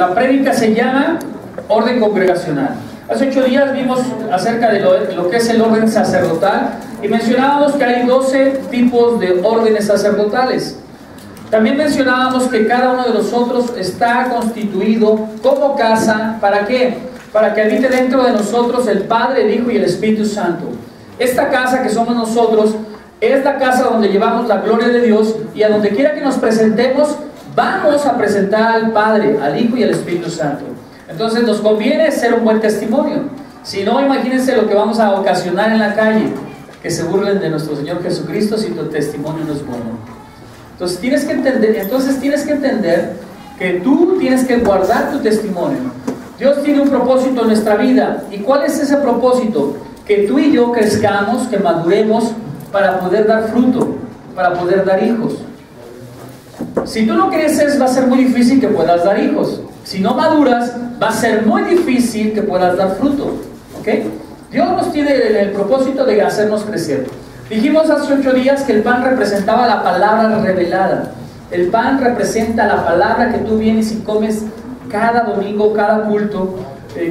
La prédica se llama orden congregacional. Hace 8 días vimos acerca de lo que es el orden sacerdotal y mencionábamos que hay 12 tipos de órdenes sacerdotales. También mencionábamos que cada uno de nosotros está constituido como casa. ¿Para qué? Para que habite dentro de nosotros el Padre, el Hijo y el Espíritu Santo. Esta casa que somos nosotros es la casa donde llevamos la gloria de Dios, y a donde quiera que nos presentemos vamos a presentar al Padre, al Hijo y al Espíritu Santo. Entonces nos conviene ser un buen testimonio. Si no, imagínense lo que vamos a ocasionar en la calle, que se burlen de nuestro Señor Jesucristo si tu testimonio no es bueno. Entonces tienes que entender que tú tienes que guardar tu testimonio. Dios tiene un propósito en nuestra vida. ¿Y cuál es ese propósito? Que tú y yo crezcamos, que maduremos para poder dar fruto, para poder dar hijos. Si tú no creces, va a ser muy difícil que puedas dar hijos. Si no maduras, va a ser muy difícil que puedas dar fruto. ¿Ok? Dios nos tiene el propósito de hacernos crecer. Dijimos hace 8 días que el pan representaba la palabra revelada. El pan representa la palabra que tú vienes y comes cada domingo, cada culto,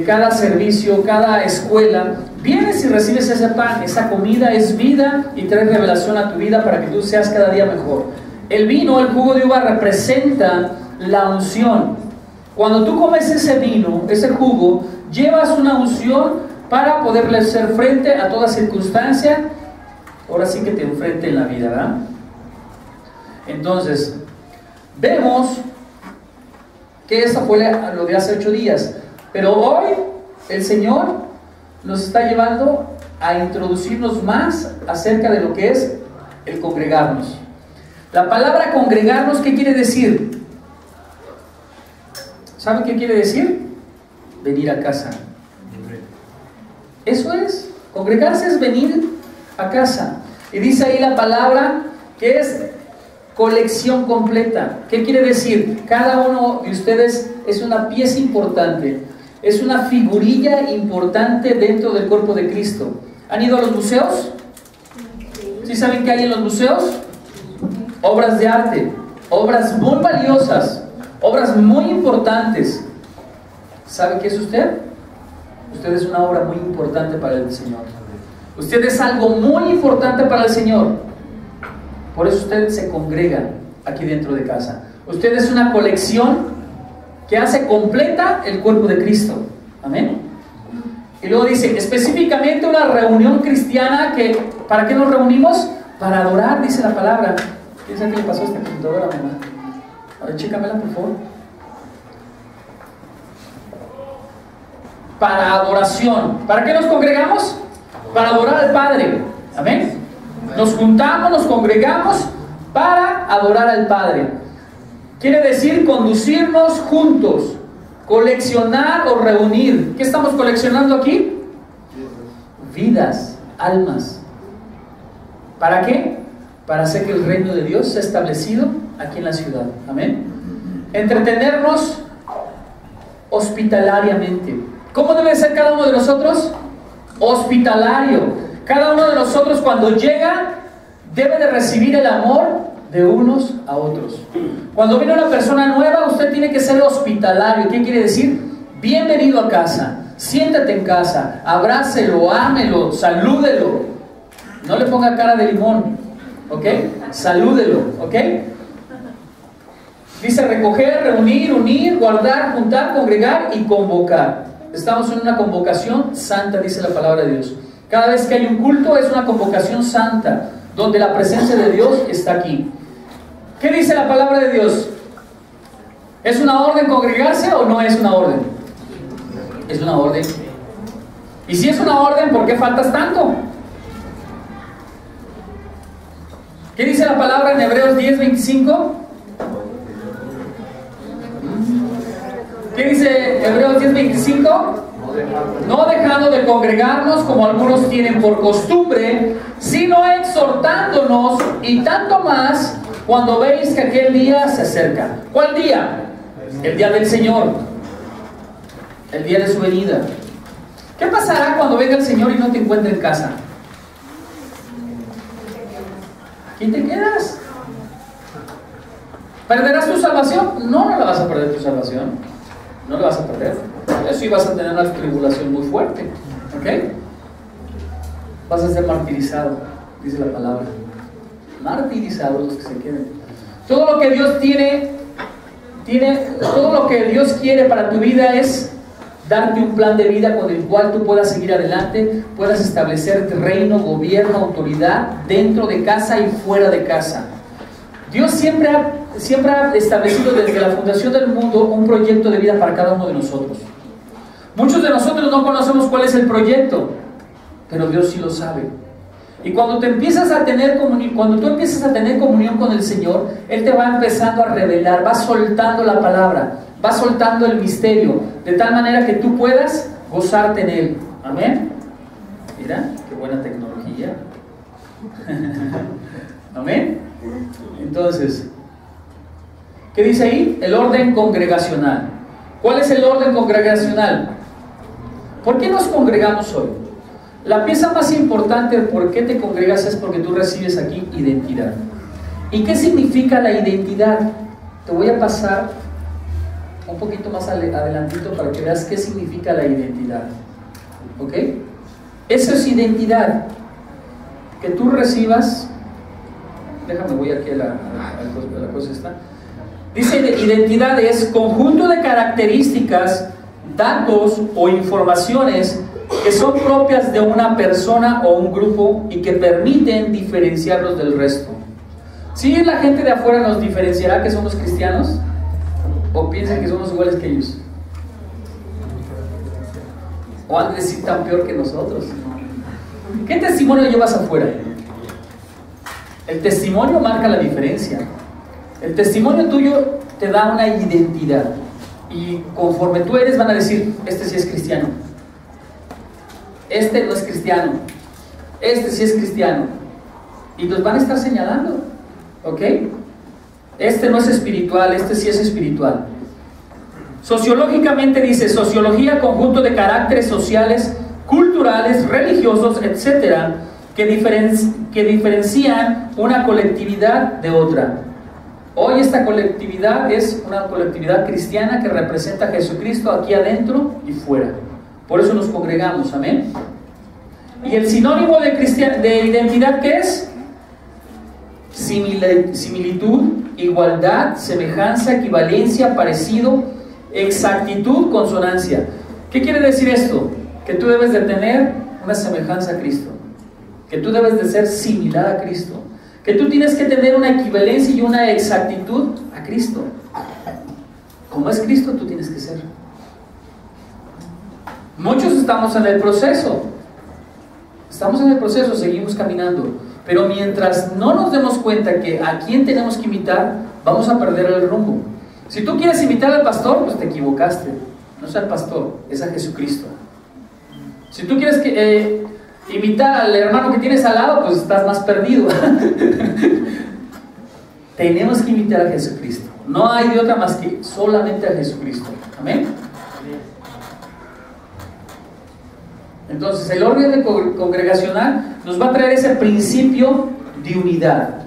cada servicio, cada escuela. Vienes y recibes ese pan. Esa comida es vida y trae revelación a tu vida para que tú seas cada día mejor. El vino, el jugo de uva, representa la unción. Cuando tú comes ese vino, ese jugo, llevas una unción para poderle hacer frente a toda circunstancia. Ahora sí que te enfrente en la vida, ¿verdad? Entonces, vemos que eso fue lo de hace 8 días. Pero hoy el Señor nos está llevando a introducirnos más acerca de lo que es el congregarnos. La palabra congregarnos, ¿qué quiere decir? ¿Saben qué quiere decir? Venir a casa. Eso es. Congregarse es venir a casa. Y dice ahí la palabra que es colección completa. ¿Qué quiere decir? Cada uno de ustedes es una pieza importante. Es una figurilla importante dentro del cuerpo de Cristo. ¿Han ido a los museos? ¿Sí saben qué hay en los museos? Obras de arte, obras muy valiosas, obras muy importantes. ¿Sabe qué es usted? Usted es una obra muy importante para el Señor. Usted es algo muy importante para el Señor. Por eso usted se congrega aquí dentro de casa. Usted es una colección que hace completa el cuerpo de Cristo. Amén. Y luego dice, específicamente una reunión cristiana que, ¿para qué nos reunimos? Para adorar, dice la palabra. ¿Qué es que le pasó a esta computadora, mamá? A ver, chécamela, por favor. Para adoración. ¿Para qué nos congregamos? Para adorar al Padre. Amén. Nos juntamos, nos congregamos para adorar al Padre. Quiere decir conducirnos juntos, coleccionar o reunir. ¿Qué estamos coleccionando aquí? Vidas, almas. ¿Para qué? Para hacer que el reino de Dios sea establecido aquí en la ciudad. Amén. Entretenernos hospitalariamente. ¿Cómo debe ser cada uno de nosotros? Hospitalario. Cada uno de nosotros cuando llega debe de recibir el amor de unos a otros. Cuando viene una persona nueva, usted tiene que ser hospitalario. ¿Qué quiere decir? Bienvenido a casa, siéntate en casa, abrácelo, ámelo, salúdelo. No le ponga cara de limón, ¿ok? Salúdelo, ¿ok? Dice recoger, reunir, unir, guardar, juntar, congregar y convocar. Estamos en una convocación santa, dice la palabra de Dios. Cada vez que hay un culto es una convocación santa, donde la presencia de Dios está aquí. ¿Qué dice la palabra de Dios? ¿Es una orden congregarse o no es una orden? Es una orden. Y si es una orden, ¿por qué faltas tanto? ¿Qué dice la palabra en Hebreos 10:25? ¿Qué dice Hebreos 10:25? No dejando de congregarnos como algunos tienen por costumbre, sino exhortándonos, y tanto más cuando veis que aquel día se acerca. ¿Cuál día? El día del Señor, el día de su venida. ¿Qué pasará cuando venga el Señor y no te encuentre en casa? ¿Aquí te quedas? ¿Perderás tu salvación? No, no la vas a perder tu salvación. no lo vas a perder. Eso sí vas a tener una tribulación muy fuerte, ¿ok? Vas a ser martirizado, dice la palabra. Martirizados los que se queden. Todo lo que Dios todo lo que Dios quiere para tu vida es darte un plan de vida con el cual tú puedas seguir adelante, puedas establecer reino, gobierno, autoridad dentro de casa y fuera de casa. Dios siempre ha establecido desde la fundación del mundo un proyecto de vida para cada uno de nosotros. Muchos de nosotros no conocemos cuál es el proyecto, pero Dios sí lo sabe. Y cuando tú empiezas a tener comunión con el Señor, Él te va empezando a revelar, va soltando la palabra, va soltando el misterio, de tal manera que tú puedas gozarte en Él. Amén. Mira, qué buena tecnología. Amén. Entonces, ¿qué dice ahí? El orden congregacional. ¿Cuál es el orden congregacional? ¿Por qué nos congregamos hoy? La pieza más importante de por qué te congregas es porque tú recibes aquí identidad. ¿Y qué significa la identidad? Te voy a pasar un poquito más adelantito para que veas qué significa la identidad. ¿Ok? Eso es identidad. Que tú recibas. Déjame, voy aquí a la cosa esta. Dice, identidad es conjunto de características, datos o informaciones que son propias de una persona o un grupo y que permiten diferenciarlos del resto. ¿Sí la gente de afuera nos diferenciará que somos cristianos? ¿O piensan que somos iguales que ellos? ¿O han de decir tan peor que nosotros? ¿Qué testimonio llevas afuera? El testimonio marca la diferencia. El testimonio tuyo te da una identidad. Y conforme tú eres van a decir, este sí es cristiano. Este no es cristiano. Este sí es cristiano. Y los van a estar señalando. ¿Ok? Este no es espiritual, este sí es espiritual. Sociológicamente dice, sociología, conjunto de caracteres sociales, culturales, religiosos, etcétera, que diferencian una colectividad de otra. Hoy esta colectividad es una colectividad cristiana que representa a Jesucristo aquí adentro y fuera. Por eso nos congregamos, amén. ¿Y el sinónimo de identidad qué es? Similitud, igualdad, semejanza, equivalencia, parecido, exactitud, consonancia. ¿Qué quiere decir esto? Que tú debes de tener una semejanza a Cristo, que tú debes de ser similar a Cristo, que tú tienes que tener una equivalencia y una exactitud a Cristo. Como es Cristo, tú tienes que ser. Muchos estamos en el proceso, seguimos caminando, pero mientras no nos demos cuenta que a quién tenemos que imitar, vamos a perder el rumbo. Si tú quieres imitar al pastor, pues te equivocaste. No es al pastor, es a Jesucristo. Si tú quieres imitar al hermano que tienes al lado, pues estás más perdido. Tenemos que imitar a Jesucristo. No hay de otra más que solamente a Jesucristo. Amén. Entonces el orden congregacional nos va a traer ese principio de unidad.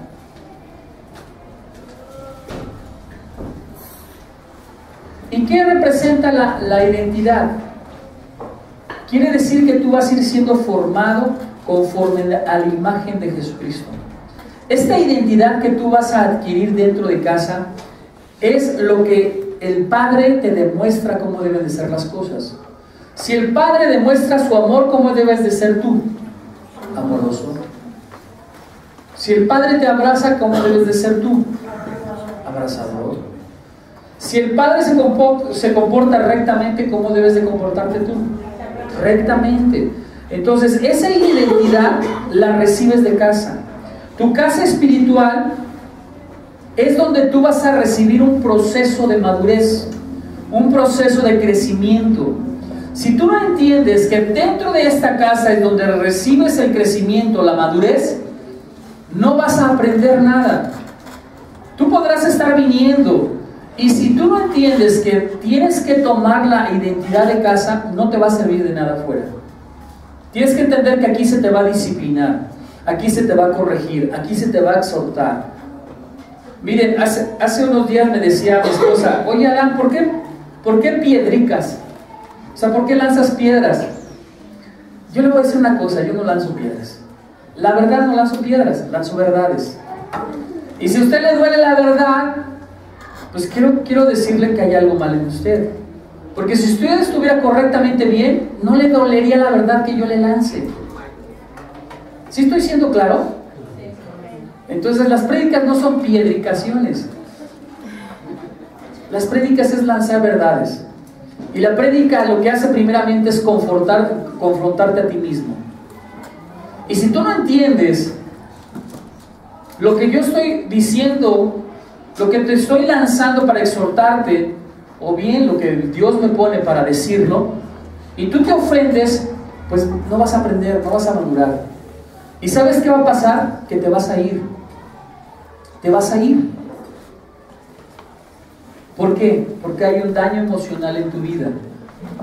¿Y qué representa la identidad? Quiere decir que tú vas a ir siendo formado conforme a la imagen de Jesucristo. Esta identidad que tú vas a adquirir dentro de casa es lo que el Padre te demuestra cómo deben de ser las cosas. Si el Padre demuestra su amor, ¿cómo debes de ser tú? Amoroso. Si el Padre te abraza, ¿cómo debes de ser tú? Abrazador. Si el Padre se comporta rectamente, ¿cómo debes de comportarte tú? Rectamente. Entonces, esa identidad la recibes de casa. Tu casa espiritual es donde tú vas a recibir un proceso de madurez, un proceso de crecimiento. Si tú no entiendes que dentro de esta casa es donde recibes el crecimiento, la madurez, no vas a aprender nada. Tú podrás estar viniendo, y si tú no entiendes que tienes que tomar la identidad de casa, no te va a servir de nada afuera. Tienes que entender que aquí se te va a disciplinar, aquí se te va a corregir, aquí se te va a exhortar. Miren, hace unos días me decía mi esposa, oye Adán, ¿por qué ¿Por qué piedricas? O sea, ¿por qué lanzas piedras? Yo le voy a decir una cosa, yo no lanzo piedras. La verdad no lanzo piedras, lanzo verdades. Y si a usted le duele la verdad, pues quiero decirle que hay algo mal en usted. Porque si usted estuviera correctamente bien, no le dolería la verdad que yo le lance. ¿Sí estoy siendo claro? Entonces las prédicas no son piedricaciones. Las prédicas es lanzar verdades. Y la prédica lo que hace primeramente es confrontarte a ti mismo. Y si tú no entiendes lo que yo estoy diciendo, lo que te estoy lanzando para exhortarte, o bien lo que Dios me pone para decirlo, y tú te ofendes, pues no vas a aprender, no vas a madurar. ¿Y sabes qué va a pasar? Que te vas a ir. Te vas a ir. ¿Por qué? Porque hay un daño emocional en tu vida.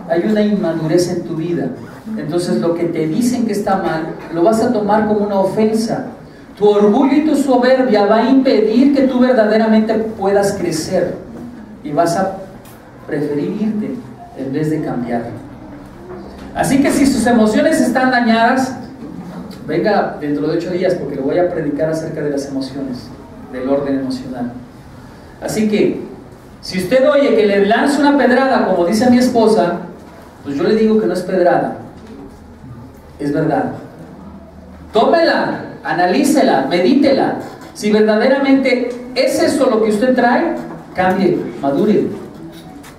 Hay una inmadurez en tu vida. Entonces lo que te dicen que está mal, lo vas a tomar como una ofensa. Tu orgullo y tu soberbia va a impedir que tú verdaderamente puedas crecer. Y vas a preferir irte en vez de cambiar. Así que si sus emociones están dañadas, venga dentro de 8 días, porque le voy a predicar acerca de las emociones, del orden emocional. Así que si usted oye que le lanzo una pedrada, como dice mi esposa, pues yo le digo que no es pedrada, es verdad. Tómela, analícela, medítela. Si verdaderamente es eso lo que usted trae, cambie, madure.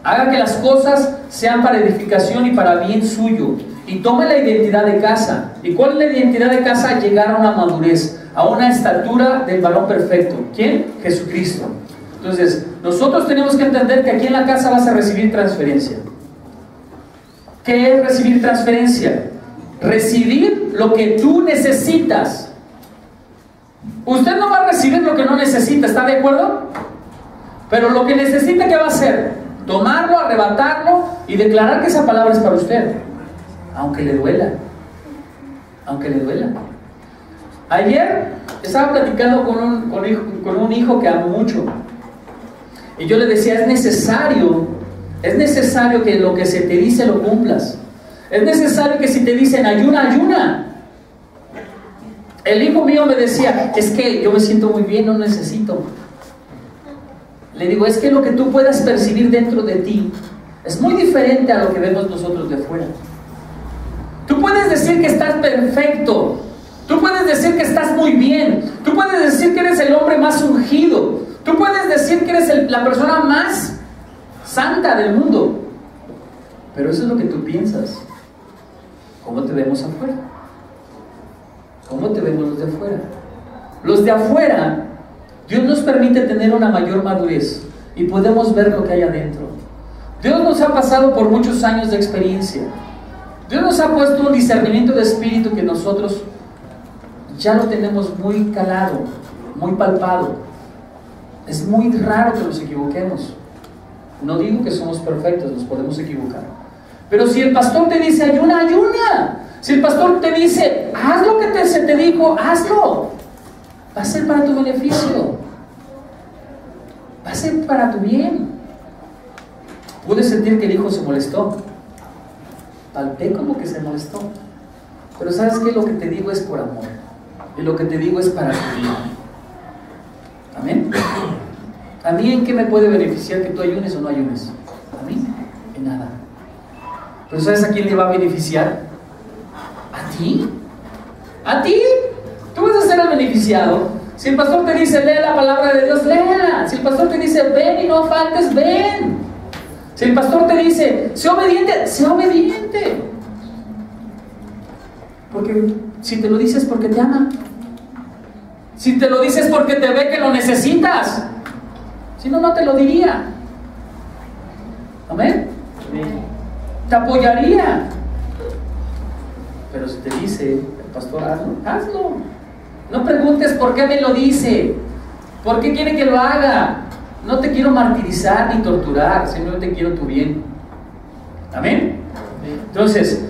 Haga que las cosas sean para edificación y para bien suyo. Y tome la identidad de casa. ¿Y cuál es la identidad de casa? Llegar a una madurez, a una estatura del varón perfecto. ¿Quién? Jesucristo. Entonces, nosotros tenemos que entender que aquí en la casa vas a recibir transferencia. ¿Qué es recibir transferencia? Recibir lo que tú necesitas. Usted no va a recibir lo que no necesita, ¿está de acuerdo? Pero lo que necesita, ¿qué va a hacer? Tomarlo, arrebatarlo y declarar que esa palabra es para usted. Aunque le duela. Aunque le duela. Ayer estaba platicando con un hijo que amo mucho. Y yo le decía, es necesario que lo que se te dice lo cumplas. Es necesario que si te dicen ayuna, ayuna. El hijo mío me decía, es que yo me siento muy bien, no necesito. Le digo, es que lo que tú puedas percibir dentro de ti es muy diferente a lo que vemos nosotros de fuera. Tú puedes decir que estás perfecto. Tú puedes decir que estás muy bien. Tú puedes decir que eres el hombre más ungido. Tú puedes decir que eres la persona más santa del mundo. Pero eso es lo que tú piensas. ¿Cómo te vemos afuera? ¿Cómo te vemos los de afuera? Los de afuera, Dios nos permite tener una mayor madurez y podemos ver lo que hay adentro. Dios nos ha pasado por muchos años de experiencia. Dios nos ha puesto un discernimiento de espíritu que nosotros ya lo tenemos muy calado, muy palpado. Es muy raro que nos equivoquemos. No digo que somos perfectos, nos podemos equivocar. Pero si el pastor te dice ayuna, ayuna. Si el pastor te dice haz lo que se te dijo, hazlo. Va a ser para tu beneficio. Va a ser para tu bien. Pude sentir que el hijo se molestó. Palpé como que se molestó. Pero ¿sabes qué? Lo que te digo es por amor. Y lo que te digo es para tu bien. Amén. ¿A mí en qué me puede beneficiar que tú ayunes o no ayunes? A mí, en nada. Pero ¿sabes a quién le va a beneficiar? ¿A ti? ¿A ti? Tú vas a ser el beneficiado. Si el pastor te dice, lee la palabra de Dios, léela. Si el pastor te dice, ven y no faltes, ven. Si el pastor te dice, sé obediente, sé obediente. Porque si te lo dices porque te ama. Si te lo dices porque te ve que lo necesitas. Si no, no te lo diría. ¿Amén? Te apoyaría. Pero si te dice el pastor, hazlo, hazlo. No preguntes por qué me lo dice, por qué quiere que lo haga. No te quiero martirizar ni torturar, simplemente quiero tu bien. Amén. Entonces,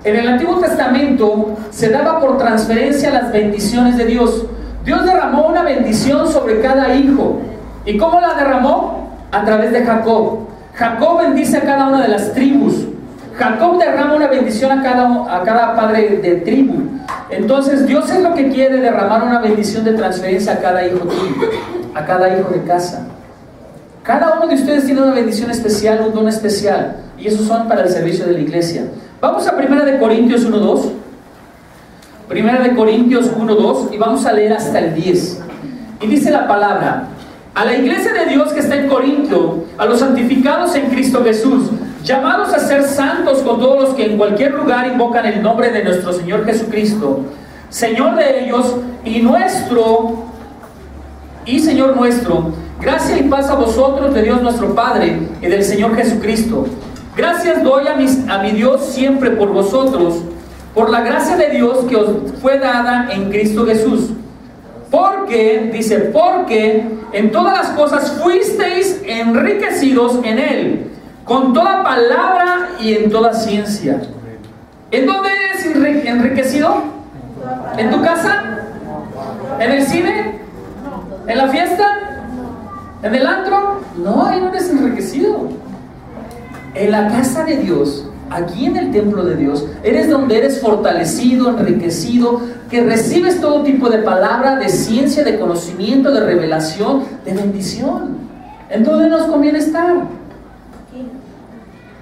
en el Antiguo Testamento se daba por transferencia las bendiciones de Dios. Dios derramó una bendición sobre cada hijo. ¿Y cómo la derramó? A través de Jacob. Jacob bendice a cada una de las tribus. Jacob derrama una bendición a cada padre de tribu. Entonces Dios es lo que quiere, derramar una bendición de transferencia a cada hijo tuyo, a cada hijo de casa. Cada uno de ustedes tiene una bendición especial, un don especial, y esos son para el servicio de la iglesia. Vamos a 1 de Corintios 1:2. 1 de Corintios 1:2, y vamos a leer hasta el 10. Y dice la palabra: a la iglesia de Dios que está en Corintio, a los santificados en Cristo Jesús, llamados a ser santos con todos los que en cualquier lugar invocan el nombre de nuestro Señor Jesucristo, Señor de ellos y Señor nuestro, gracia y paz a vosotros de Dios nuestro Padre y del Señor Jesucristo. Gracias doy a mi Dios siempre por vosotros, por la gracia de Dios que os fue dada en Cristo Jesús. Porque, dice, porque en todas las cosas fuisteis enriquecidos en Él, con toda palabra y en toda ciencia. ¿En dónde eres enriquecido? ¿En tu casa? ¿En el cine? ¿En la fiesta? ¿En el antro? No, ahí no eres enriquecido. En la casa de Dios, aquí en el templo de Dios, eres donde eres fortalecido, enriquecido, que recibes todo tipo de palabra, de ciencia, de conocimiento, de revelación, de bendición. ¿En dónde nos conviene estar?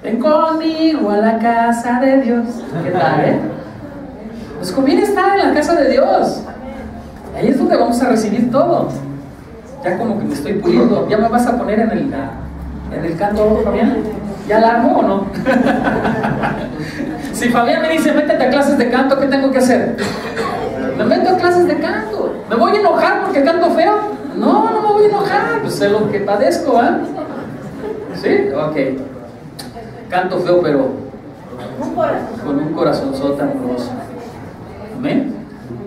Ven conmigo a la casa de Dios. ¿Qué tal, Nos conviene estar en la casa de Dios. Ahí es donde vamos a recibir todo. Ya como que me estoy puliendo. ¿Ya me vas a poner en el canto, Fabián? ¿Ya la armo o no? Si Fabián me dice, métete a clases de canto, ¿qué tengo que hacer? Me meto a clases de canto. ¿Me voy a enojar porque canto feo? No, no me voy a enojar. Pues sé lo que padezco, ¿Sí? Ok. Canto feo, pero con un corazonzote amoroso. Amén.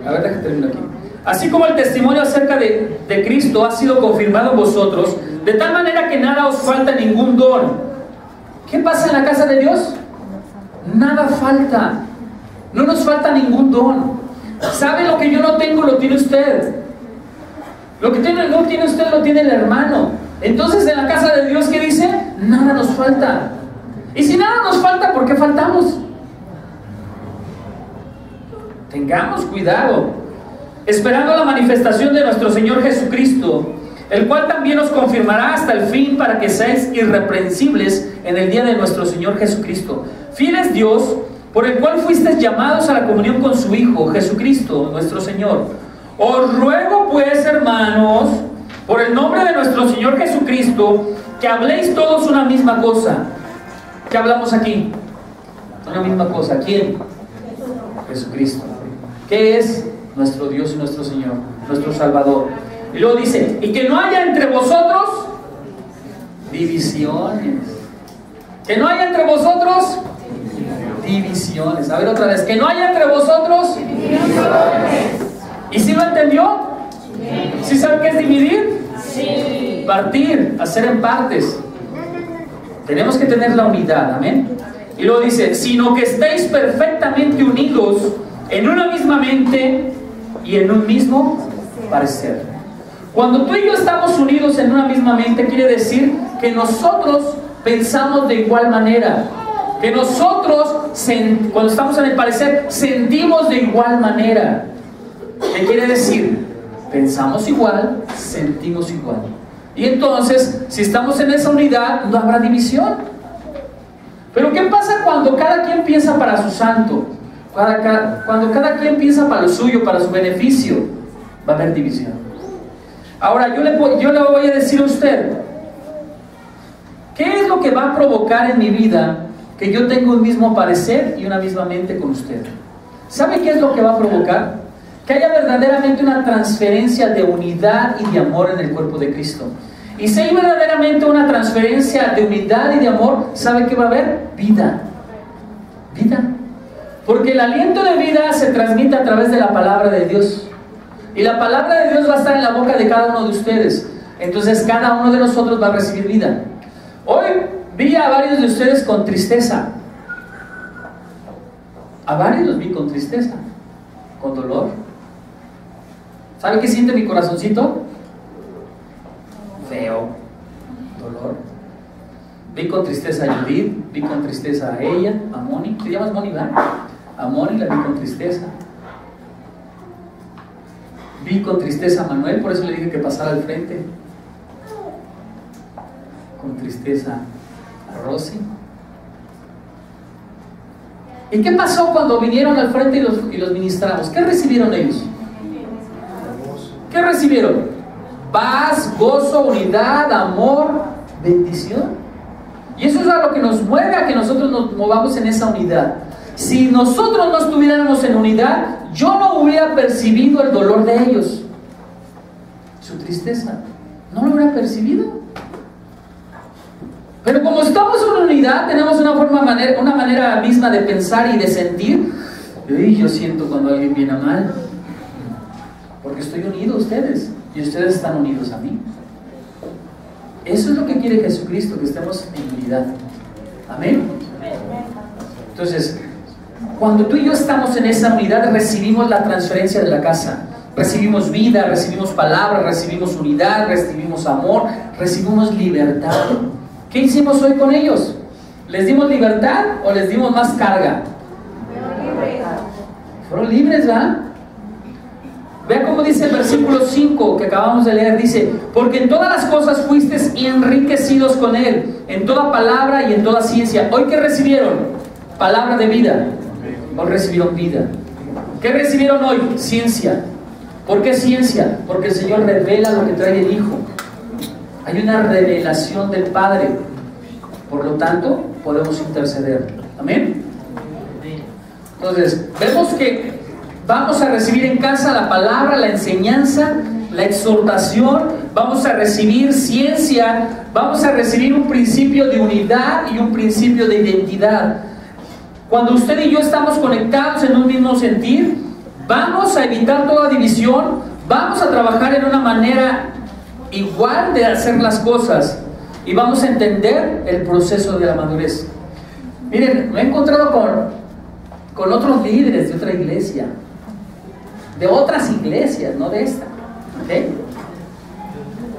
A ver, déjame terminar aquí. Así como el testimonio acerca de Cristo ha sido confirmado en vosotros, de tal manera que nada os falta ningún don. ¿Qué pasa en la casa de Dios? Nada falta. No nos falta ningún don. ¿Sabe lo que yo no tengo? Lo tiene usted. Lo que no tiene usted lo tiene el hermano. Entonces en la casa de Dios, ¿qué dice? Nada nos falta. Y si nada nos falta, ¿por qué faltamos? Tengamos cuidado, esperando la manifestación de nuestro Señor Jesucristo, el cual también os confirmará hasta el fin, para que seáis irreprensibles en el día de nuestro Señor Jesucristo. Fiel es Dios, por el cual fuisteis llamados a la comunión con su Hijo, Jesucristo, nuestro Señor. Os ruego pues, hermanos, por el nombre de nuestro Señor Jesucristo, que habléis todos una misma cosa. ¿Qué hablamos aquí? Una misma cosa. ¿Quién? Jesucristo. ¿Qué es? Nuestro Dios y nuestro Señor, nuestro Salvador. Y luego dice, y que no haya entre vosotros divisiones. Que no haya entre vosotros divisiones. A ver otra vez. Que no haya entre vosotros divisiones. ¿Y si lo entendió? ¿Sí sabe qué es dividir? Sí. Partir, hacer en partes. Tenemos que tener la unidad, amén. Y luego dice, sino que estéis perfectamente unidos en una misma mente y en un mismo parecer. Cuando tú y yo estamos unidos en una misma mente, quiere decir que nosotros pensamos de igual manera, que nosotros, cuando estamos en el parecer, sentimos de igual manera. ¿Qué quiere decir? Pensamos igual, sentimos igual. Y entonces, si estamos en esa unidad, no habrá división. Pero ¿qué pasa cuando cada quien piensa para su santo? Cuando cada quien piensa para lo suyo, para su beneficio, va a haber división. Ahora, yo le voy a decir a usted, ¿qué es lo que va a provocar en mi vida que yo tenga un mismo parecer y una misma mente con usted? ¿Sabe qué es lo que va a provocar? Que haya verdaderamente una transferencia de unidad y de amor en el cuerpo de Cristo. Y si hay verdaderamente una transferencia de unidad y de amor, ¿sabe qué va a haber? Vida. Vida. Porque el aliento de vida se transmite a través de la palabra de Dios. Y la palabra de Dios va a estar en la boca de cada uno de ustedes. Entonces cada uno de nosotros va a recibir vida. Hoy vi a varios de ustedes con tristeza. A varios los vi con tristeza, con dolor. ¿Sabe qué siente mi corazoncito? Feo, dolor. Vi con tristeza a Judith, vi con tristeza a ella, a Moni. ¿Te llamas Moni, verdad? A Moni la vi con tristeza. Vi con tristeza a Manuel, por eso le dije que pasara al frente. Con tristeza a Rosy. ¿Y qué pasó cuando vinieron al frente y los ministramos? ¿Qué recibieron ellos? ¿Qué recibieron? Paz, gozo, unidad, amor, bendición. Y eso es a lo que nos mueve a que nosotros nos movamos en esa unidad. Si nosotros no estuviéramos en unidad, yo no hubiera percibido el dolor de ellos, su tristeza, no lo hubiera percibido. Pero como estamos en unidad, tenemos una manera misma de pensar y de sentir. Y yo siento cuando alguien viene mal, porque estoy unido a ustedes y ustedes están unidos a mí. Eso es lo que quiere Jesucristo, que estemos en unidad. Amén. Entonces, cuando tú y yo estamos en esa unidad, recibimos la transferencia de la casa. Recibimos vida, recibimos palabra, recibimos unidad, recibimos amor, recibimos libertad. ¿Qué hicimos hoy con ellos? ¿Les dimos libertad o les dimos más carga? Fueron libres, ¿verdad? Vea cómo dice el versículo 5 que acabamos de leer. Dice, porque en todas las cosas fuisteis enriquecidos con Él, en toda palabra y en toda ciencia. ¿Hoy qué recibieron? Palabra de vida. Hoy recibieron vida. ¿Qué recibieron hoy? Ciencia. ¿Por qué ciencia? Porque el Señor revela lo que trae el Hijo. Hay una revelación del Padre. Por lo tanto, podemos interceder. ¿Amén? Entonces, vemos que vamos a recibir en casa la palabra, la enseñanza, la exhortación, vamos a recibir ciencia, vamos a recibir un principio de unidad y un principio de identidad. Cuando usted y yo estamos conectados en un mismo sentir, vamos a evitar toda división, vamos a trabajar en una manera igual de hacer las cosas y vamos a entender el proceso de la madurez. Miren, me he encontrado con otros líderes de otra iglesia, de otras iglesias, no de esta. ¿Okay?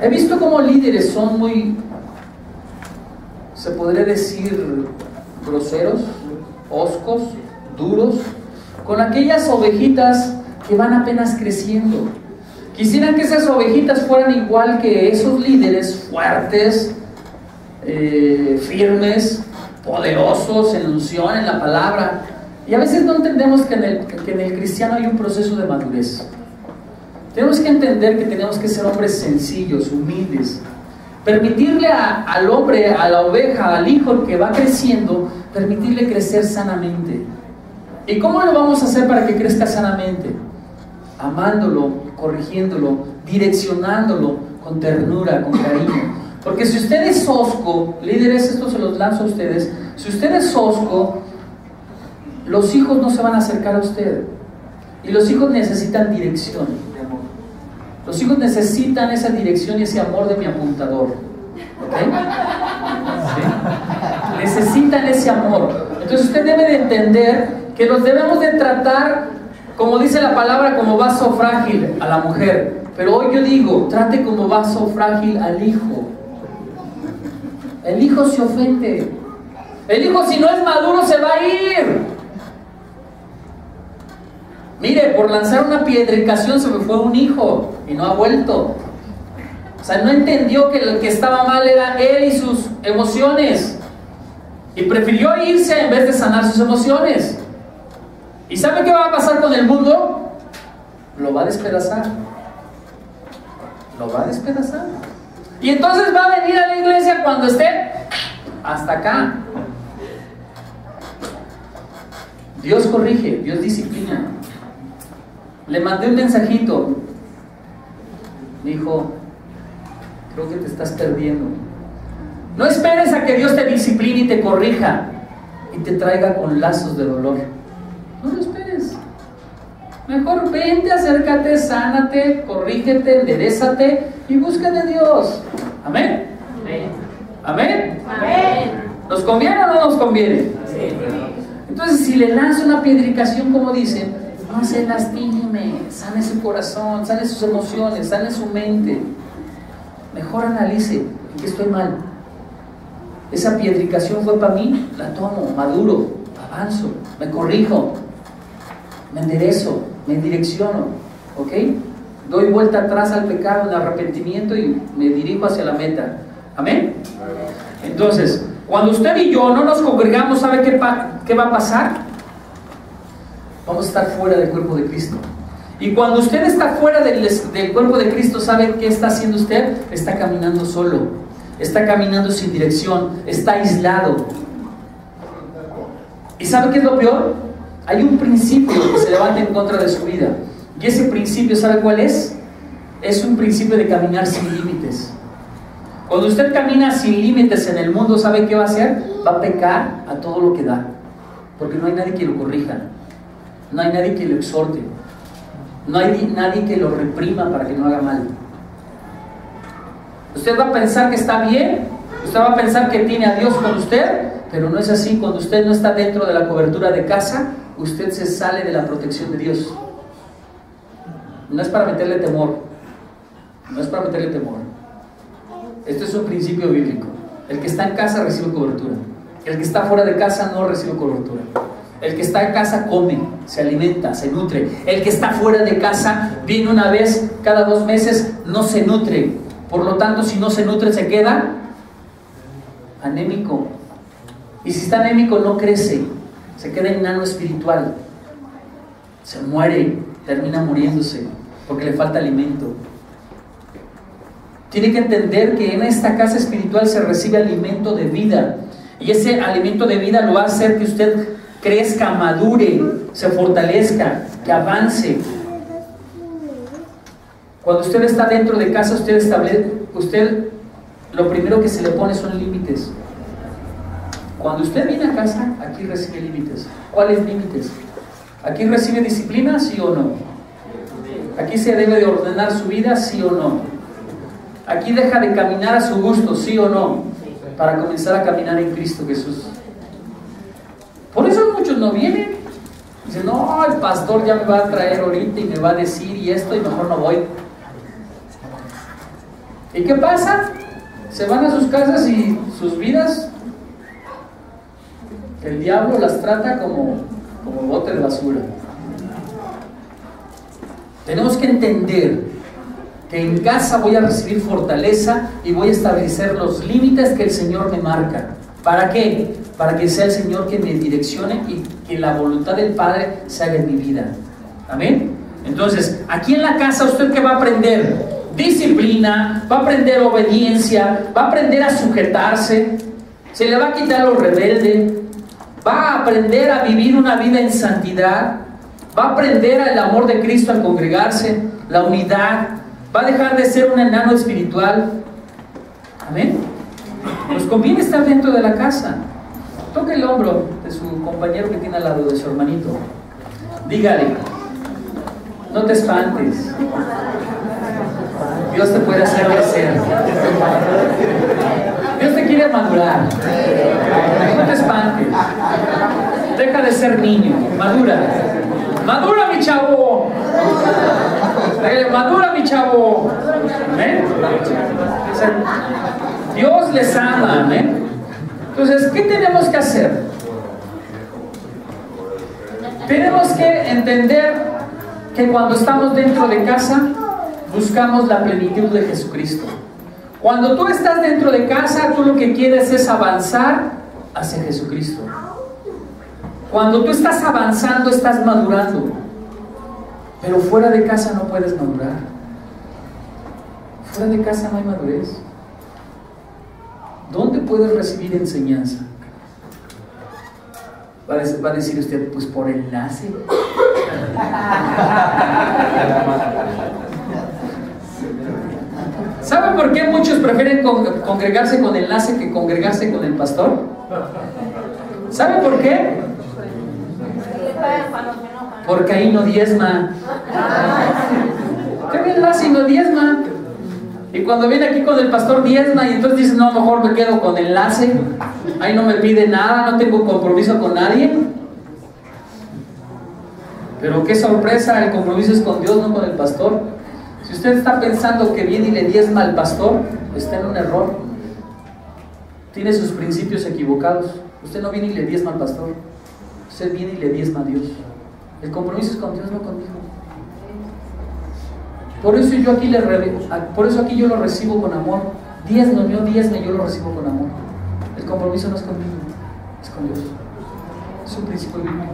He visto cómo líderes son muy, se podría decir, groseros, hoscos, duros, con aquellas ovejitas que van apenas creciendo. Quisieran que esas ovejitas fueran igual que esos líderes fuertes, firmes, poderosos en unción, en la palabra. Y a veces no entendemos que en el cristiano hay un proceso de madurez. Tenemos que entender que tenemos que ser hombres sencillos, humildes. Permitirle al hombre, a la oveja, al hijo que va creciendo, permitirle crecer sanamente. ¿Y cómo lo vamos a hacer para que crezca sanamente? Amándolo, corrigiéndolo, direccionándolo con ternura, con cariño. Porque si usted es hosco, líderes, esto se los lanzo a ustedes, si usted es hosco, los hijos no se van a acercar a usted. Y los hijos necesitan dirección de amor. Los hijos necesitan esa dirección y ese amor de mi apuntador. ¿Okay? ¿Sí? Necesitan ese amor. Entonces usted debe de entender que los debemos de tratar, como dice la palabra, como vaso frágil a la mujer. Pero hoy yo digo, trate como vaso frágil al hijo. El hijo se ofende. El hijo, si no es maduro, se va a ir. Mire, por lanzar una piedricación se me fue un hijo y no ha vuelto. O sea, no entendió que lo que estaba mal era él y sus emociones. Y prefirió irse en vez de sanar sus emociones. ¿Y sabe qué va a pasar con el mundo? Lo va a despedazar. Lo va a despedazar. Y entonces va a venir a la iglesia cuando esté hasta acá. Dios corrige, Dios disciplina. Le mandé un mensajito. Me dijo, creo que te estás perdiendo. No esperes a que Dios te discipline y te corrija y te traiga con lazos de dolor. No lo esperes. Mejor vente, acércate, sánate, corrígete, enderézate y busca de Dios. ¿Amén? ¿Amén? ¿Amén? ¿Nos conviene o no nos conviene? Sí. Entonces, si le lanza una piedricación, como dicen, no se lastime, sane su corazón, sane sus emociones, sane su mente. Mejor analice en qué estoy mal. esa piedricación fue para mí, la tomo, maduro, avanzo, me corrijo, me enderezo, me direcciono, ¿ok? Doy vuelta atrás al pecado en arrepentimiento y me dirijo hacia la meta. ¿Amén? Entonces, cuando usted y yo no nos congregamos, ¿sabe qué va a pasar? Vamos a estar fuera del cuerpo de Cristo. Y cuando usted está fuera del cuerpo de Cristo, ¿sabe qué está haciendo usted? Está caminando solo, está caminando sin dirección, está aislado. ¿Y sabe qué es lo peor? Hay un principio que se levanta en contra de su vida. Y ese principio, ¿sabe cuál es? Es un principio de caminar sin límites. Cuando usted camina sin límites en el mundo, ¿sabe qué va a hacer? Va a pecar a todo lo que da. Porque no hay nadie que lo corrija, no hay nadie que lo exhorte, no hay nadie que lo reprima para que no haga mal. Usted va a pensar que está bien, usted va a pensar que tiene a Dios con usted, pero no es así. Cuando usted no está dentro de la cobertura de casa, usted se sale de la protección de Dios. No es para meterle temor, no es para meterle temor. Esto es un principio bíblico. El que está en casa recibe cobertura, el que está fuera de casa no recibe cobertura. El que está en casa come, se alimenta, se nutre. El que está fuera de casa viene una vez cada 2 meses, no se nutre. Por lo tanto, si no se nutre, se queda anémico. Y si está anémico, no crece, se queda enano espiritual, se muere, termina muriéndose porque le falta alimento. Tiene que entender que en esta casa espiritual se recibe alimento de vida, y ese alimento de vida lo va a hacer que usted crezca, madure, se fortalezca, que avance. Cuando usted está dentro de casa, usted lo primero que se le pone son límites. Cuando usted viene a casa, aquí recibe límites. ¿Cuáles límites? ¿Aquí recibe disciplina, sí o no? ¿Aquí se debe de ordenar su vida, sí o no? ¿Aquí deja de caminar a su gusto, sí o no? Para comenzar a caminar en Cristo Jesús. Por eso muchos no vienen. Dicen, no, el pastor ya me va a traer ahorita y me va a decir y esto, y mejor no voy. ¿Y qué pasa? Se van a sus casas y sus vidas, el diablo las trata como bote de basura. Tenemos que entender que en casa voy a recibir fortaleza y voy a establecer los límites que el Señor me marca. ¿Para qué? Para que sea el Señor quien me direccione y que la voluntad del Padre se haga en mi vida. ¿Amén? Entonces, aquí en la casa, ¿usted qué va a aprender? Disciplina, va a aprender obediencia, va a aprender a sujetarse, se le va a quitar lo rebelde, va a aprender a vivir una vida en santidad, va a aprender el amor de Cristo al congregarse, la unidad, va a dejar de ser un enano espiritual. Amén. Nos conviene estar dentro de la casa. Toque el hombro de su compañero que tiene al lado, de su hermanito. Dígale, no te espantes, Dios te puede hacer crecer, Dios te quiere madurar. No te espantes, deja de ser niño, madura. Madura, mi chavo. Madura, mi chavo. ¿Amén? Dios les ama. ¿Amén? Entonces, ¿qué tenemos que hacer? Tenemos que entender que cuando estamos dentro de casa, buscamos la plenitud de Jesucristo. Cuando tú estás dentro de casa, tú lo que quieres es avanzar hacia Jesucristo. Cuando tú estás avanzando, estás madurando. Pero fuera de casa no puedes madurar. Fuera de casa no hay madurez. ¿Dónde puedes recibir enseñanza? Va a decir usted, pues por enlace. ¿Sabe por qué muchos prefieren congregarse con enlace que congregarse con el pastor? ¿Sabe por qué? Porque ahí no diezma. ¿Qué enlace y no diezma? Y cuando viene aquí con el pastor diezma, y entonces dice, no, mejor me quedo con enlace, ahí no me pide nada, no tengo compromiso con nadie. Pero qué sorpresa, el compromiso es con Dios, no con el pastor. Si usted está pensando que viene y le diezma al pastor, está en un error. tiene sus principios equivocados. Usted no viene y le diezma al pastor, usted viene y le diezma a Dios. El compromiso es con Dios, no conmigo. Por eso aquí yo lo recibo con amor. Diezme, yo lo recibo con amor. El compromiso no es conmigo, es con Dios. Es un principio bíblico.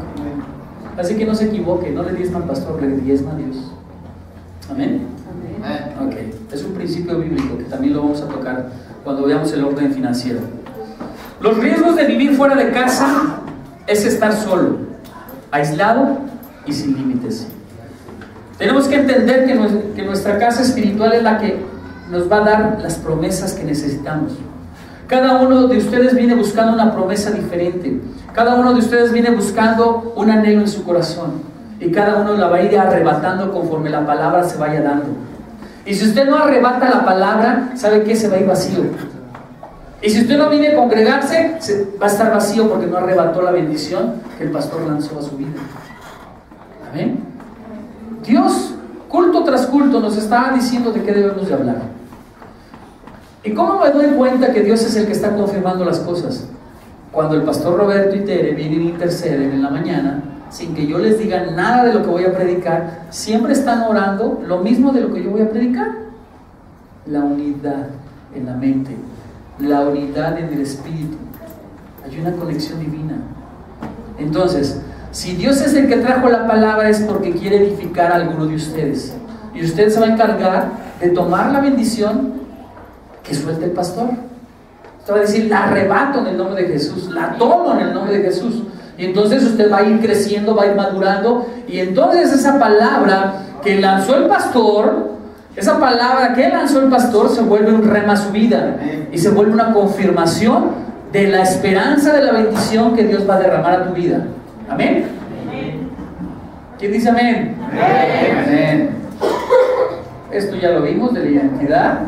Así que no se equivoque, no le diezma al pastor, le diezma a Dios. ¿Amén? Ok, es un principio bíblico que también lo vamos a tocar cuando veamos el orden financiero. Los riesgos de vivir fuera de casa es estar solo, aislado y sin límites. Tenemos que entender que nuestra casa espiritual es la que nos va a dar las promesas que necesitamos. Cada uno de ustedes viene buscando una promesa diferente. Cada uno de ustedes viene buscando un anhelo en su corazón. Y cada uno la va a ir arrebatando conforme la palabra se vaya dando. Y si usted no arrebata la palabra, ¿sabe qué? Se va a ir vacío. Y si usted no viene a congregarse, va a estar vacío porque no arrebató la bendición que el pastor lanzó a su vida. ¿Amén? Dios, culto tras culto, nos está diciendo de qué debemos de hablar. ¿Y cómo me doy cuenta que Dios es el que está confirmando las cosas? Cuando el pastor Roberto y Tere vienen e interceden en la mañana, sin que yo les diga nada de lo que voy a predicar, siempre están orando lo mismo de lo que yo voy a predicar. La unidad en la mente, la unidad en el espíritu. Hay una conexión divina. Entonces, si Dios es el que trajo la palabra, es porque quiere edificar a alguno de ustedes. Y usted se va a encargar de tomar la bendición que suelte el pastor. Usted va a decir, la arrebato en el nombre de Jesús, la tomo en el nombre de Jesús. Y entonces usted va a ir creciendo, va a ir madurando. Y entonces esa palabra que lanzó el pastor, esa palabra que lanzó el pastor se vuelve un rema a su vida. Y se vuelve una confirmación de la esperanza de la bendición que Dios va a derramar a tu vida. ¿Amén? ¿Quién dice amén? Amén. Amén. Esto ya lo vimos de la identidad.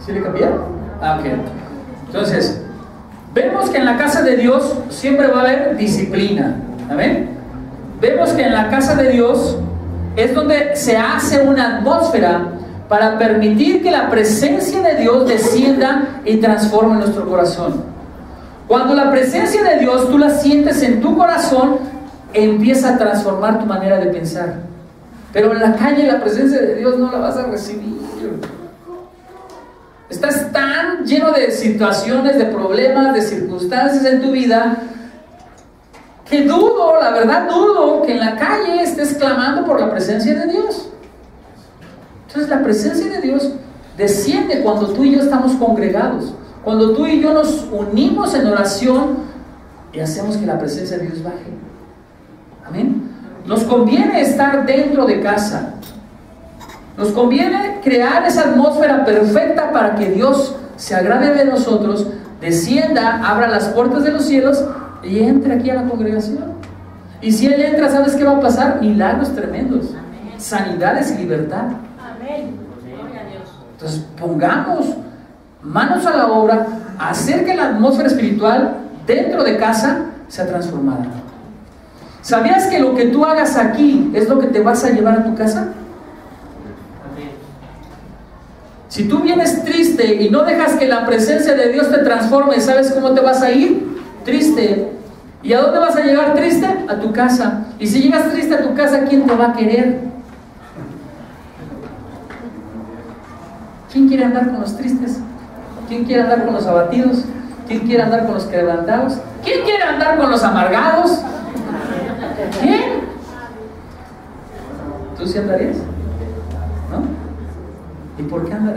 ¿Sí le cambiaron? Ok. Entonces, vemos que en la casa de Dios siempre va a haber disciplina. ¿Amén? Vemos que en la casa de Dios es donde se hace una atmósfera para permitir que la presencia de Dios descienda y transforme nuestro corazón. Cuando la presencia de Dios tú la sientes en tu corazón, empieza a transformar tu manera de pensar. Pero en la calle la presencia de Dios no la vas a recibir. Estás tan lleno de situaciones, de problemas, de circunstancias en tu vida, que dudo, la verdad dudo, que en la calle estés clamando por la presencia de Dios. Entonces la presencia de Dios desciende cuando tú y yo estamos congregados. Cuando tú y yo nos unimos en oración y hacemos que la presencia de Dios baje. Amén. Nos conviene estar dentro de casa. Nos conviene crear esa atmósfera perfecta para que Dios se agrade de nosotros, descienda, abra las puertas de los cielos y entre aquí a la congregación. Y si Él entra, ¿sabes qué va a pasar? Milagros tremendos. Amén. Sanidades y libertad. Amén. Entonces pongamos manos a la obra, a hacer que la atmósfera espiritual dentro de casa sea transformada. ¿Sabías que lo que tú hagas aquí es lo que te vas a llevar a tu casa? Si tú vienes triste y no dejas que la presencia de Dios te transforme, ¿sabes cómo te vas a ir? Triste. ¿Y a dónde vas a llegar triste? A tu casa. Y si llegas triste a tu casa, ¿quién te va a querer? ¿Quién quiere andar con los tristes? ¿Quién quiere andar con los abatidos? ¿Quién quiere andar con los quebrantados? ¿Quién quiere andar con los amargados? ¿Quién? ¿Tú sí andarías? ¿No? ¿Y por qué andas?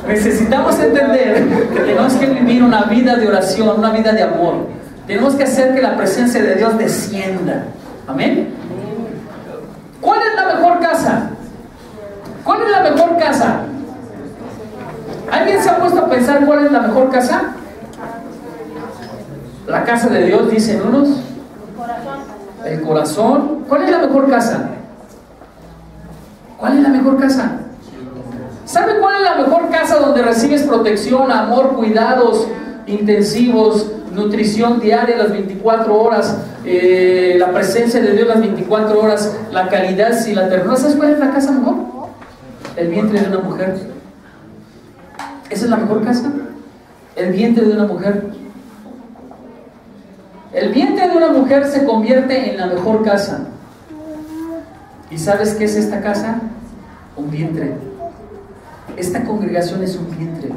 Necesitamos entender que tenemos que vivir una vida de oración, una vida de amor. Tenemos que hacer que la presencia de Dios descienda. Amén. ¿Cuál es la mejor casa? ¿Cuál es la mejor casa? ¿Alguien se ha puesto a pensar cuál es la mejor casa? La casa de Dios, dicen unos. El corazón. ¿Cuál es la mejor casa? ¿Cuál es la mejor casa? ¿Sabe cuál es la mejor casa donde recibes protección, amor, cuidados intensivos, nutrición diaria las 24 horas, la presencia de Dios las 24 horas, la calidad y la ternura. ¿Sabes cuál es la casa mejor? El vientre de una mujer. ¿Esa es la mejor casa? El vientre de una mujer. El vientre de una mujer se convierte en la mejor casa. ¿Y sabes qué es esta casa? Un vientre. Esta congregación es un vientre.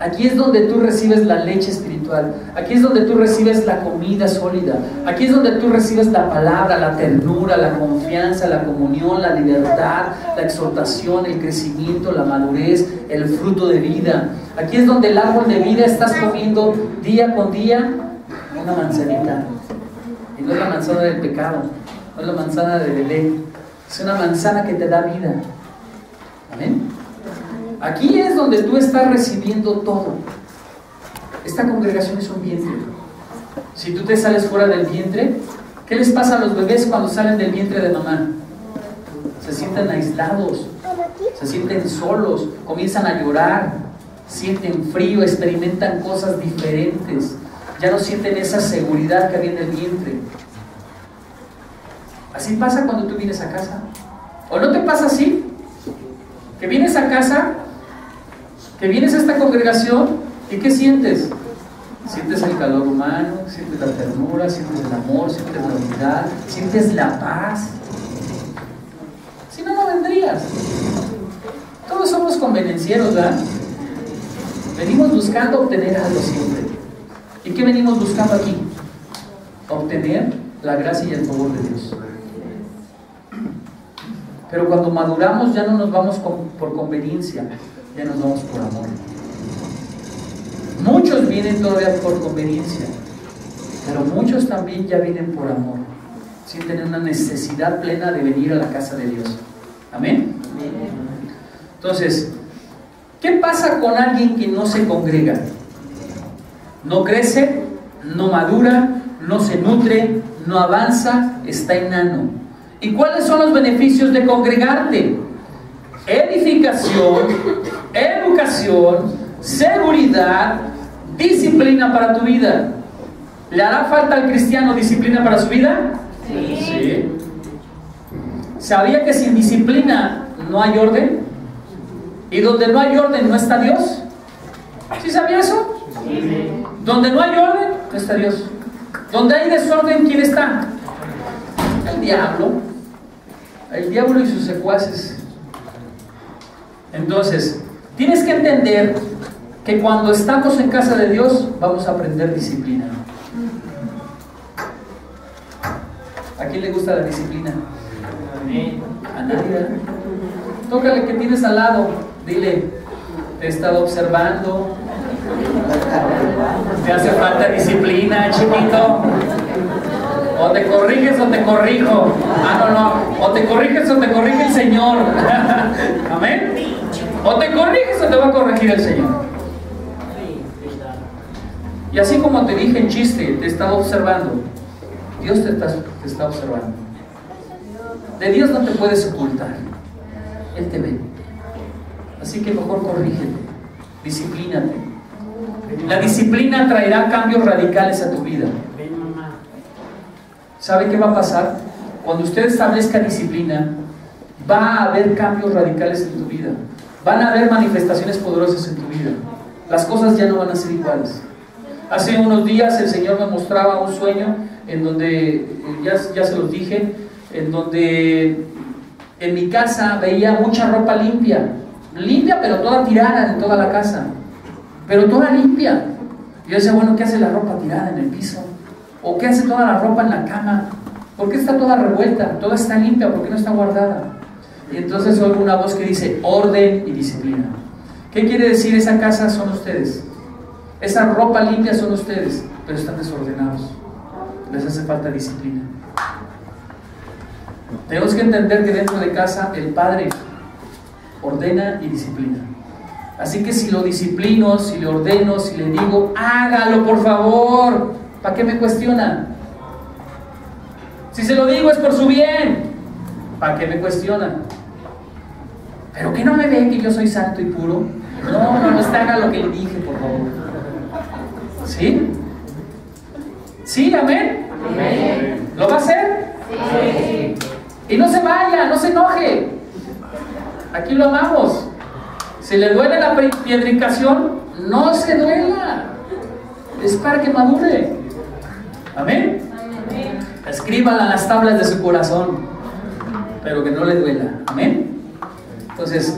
Aquí es donde tú recibes la leche espiritual. Aquí es donde tú recibes la comida sólida. Aquí es donde tú recibes la palabra, la ternura, la confianza, la comunión, la libertad, la exhortación, el crecimiento, la madurez, el fruto de vida. Aquí es donde el árbol de vida estás comiendo día con día una manzanita. Y no es la manzana del pecado, no es la manzana de bebé. Es una manzana que te da vida. Amén. Aquí es donde tú estás recibiendo todo. Esta congregación es un vientre. Si tú te sales fuera del vientre, ¿qué les pasa a los bebés cuando salen del vientre de mamá? Se sienten aislados, se sienten solos, comienzan a llorar, sienten frío, experimentan cosas diferentes, ya no sienten esa seguridad que había en el vientre. Así pasa cuando tú vienes a casa. ¿O no te pasa así? Que vienes a casa, que vienes a esta congregación, ¿y qué sientes? Sientes el calor humano, sientes la ternura, sientes el amor, sientes la unidad, sientes la paz. Si no, no vendrías. Todos somos convenencieros, ¿verdad? Venimos buscando obtener algo siempre. ¿Y qué venimos buscando aquí? Obtener la gracia y el favor de Dios. Pero cuando maduramos ya no nos vamos por conveniencia, ya nos vamos por amor. Muchos vienen todavía por conveniencia, pero muchos también ya vienen por amor. Sienten una necesidad plena de venir a la casa de Dios. ¿Amén? Entonces, ¿qué pasa con alguien que no se congrega? No crece, no madura, no se nutre, no avanza, está enano. ¿Y cuáles son los beneficios de congregarte? Edificación, educación, seguridad, disciplina para tu vida. ¿Le hará falta al cristiano disciplina para su vida? Sí. ¿Sabía que sin disciplina no hay orden? ¿Y donde no hay orden no está Dios? ¿Sí sabía eso? Sí. Donde no hay orden no está Dios. Donde hay desorden, ¿quién está? El diablo. El diablo y sus secuaces. Entonces, tienes que entender que cuando estamos en casa de Dios vamos a aprender disciplina. ¿A quién le gusta la disciplina? A nadie. Tócale que tienes al lado. Dile, te he estado observando. ¿Te hace falta disciplina, chiquito? O te corriges o te corrijo. No. O te corriges o te corrige el Señor. Amén. O te corriges o te va a corregir el Señor. Y así como te dije en chiste, te he estado observando. Dios te está observando. De Dios no te puedes ocultar. Él te ve. Así que mejor corrígete. Disciplínate. La disciplina traerá cambios radicales a tu vida. ¿Sabe qué va a pasar? Cuando usted establezca disciplina, va a haber cambios radicales en tu vida. Van a haber manifestaciones poderosas en tu vida. Las cosas ya no van a ser iguales. Hace unos días el Señor me mostraba un sueño en donde, ya se los dije, en donde en mi casa veía mucha ropa limpia, pero toda tirada en toda la casa, pero toda limpia. Y yo decía, bueno, ¿qué hace la ropa tirada en el piso? ¿O qué hace toda la ropa en la cama? ¿Por qué está toda revuelta? Toda está limpia, ¿por qué no está guardada? Y entonces oigo una voz que dice orden y disciplina. ¿Qué quiere decir? Esa casa son ustedes, esa ropa limpia son ustedes, pero están desordenados. Les hace falta disciplina. Tenemos que entender que dentro de casa el Padre ordena y disciplina. Así que si lo disciplino, si le ordeno, si le digo, hágalo por favor, ¿para qué me cuestiona? Si se lo digo es por su bien, ¿para qué me cuestiona? ¿Pero que no me ve que yo soy santo y puro? No, usted haga lo que le dije, por favor. ¿Sí? ¿Sí? ¿Amén? Amén. ¿Lo va a hacer? Sí. Y no se vaya, no se enoje. Aquí lo amamos. Si le duele la piedricación, no se duela. Es para que madure. ¿Amén? Amén. Escríbala en las tablas de su corazón, pero que no le duela. ¿Amén? Entonces,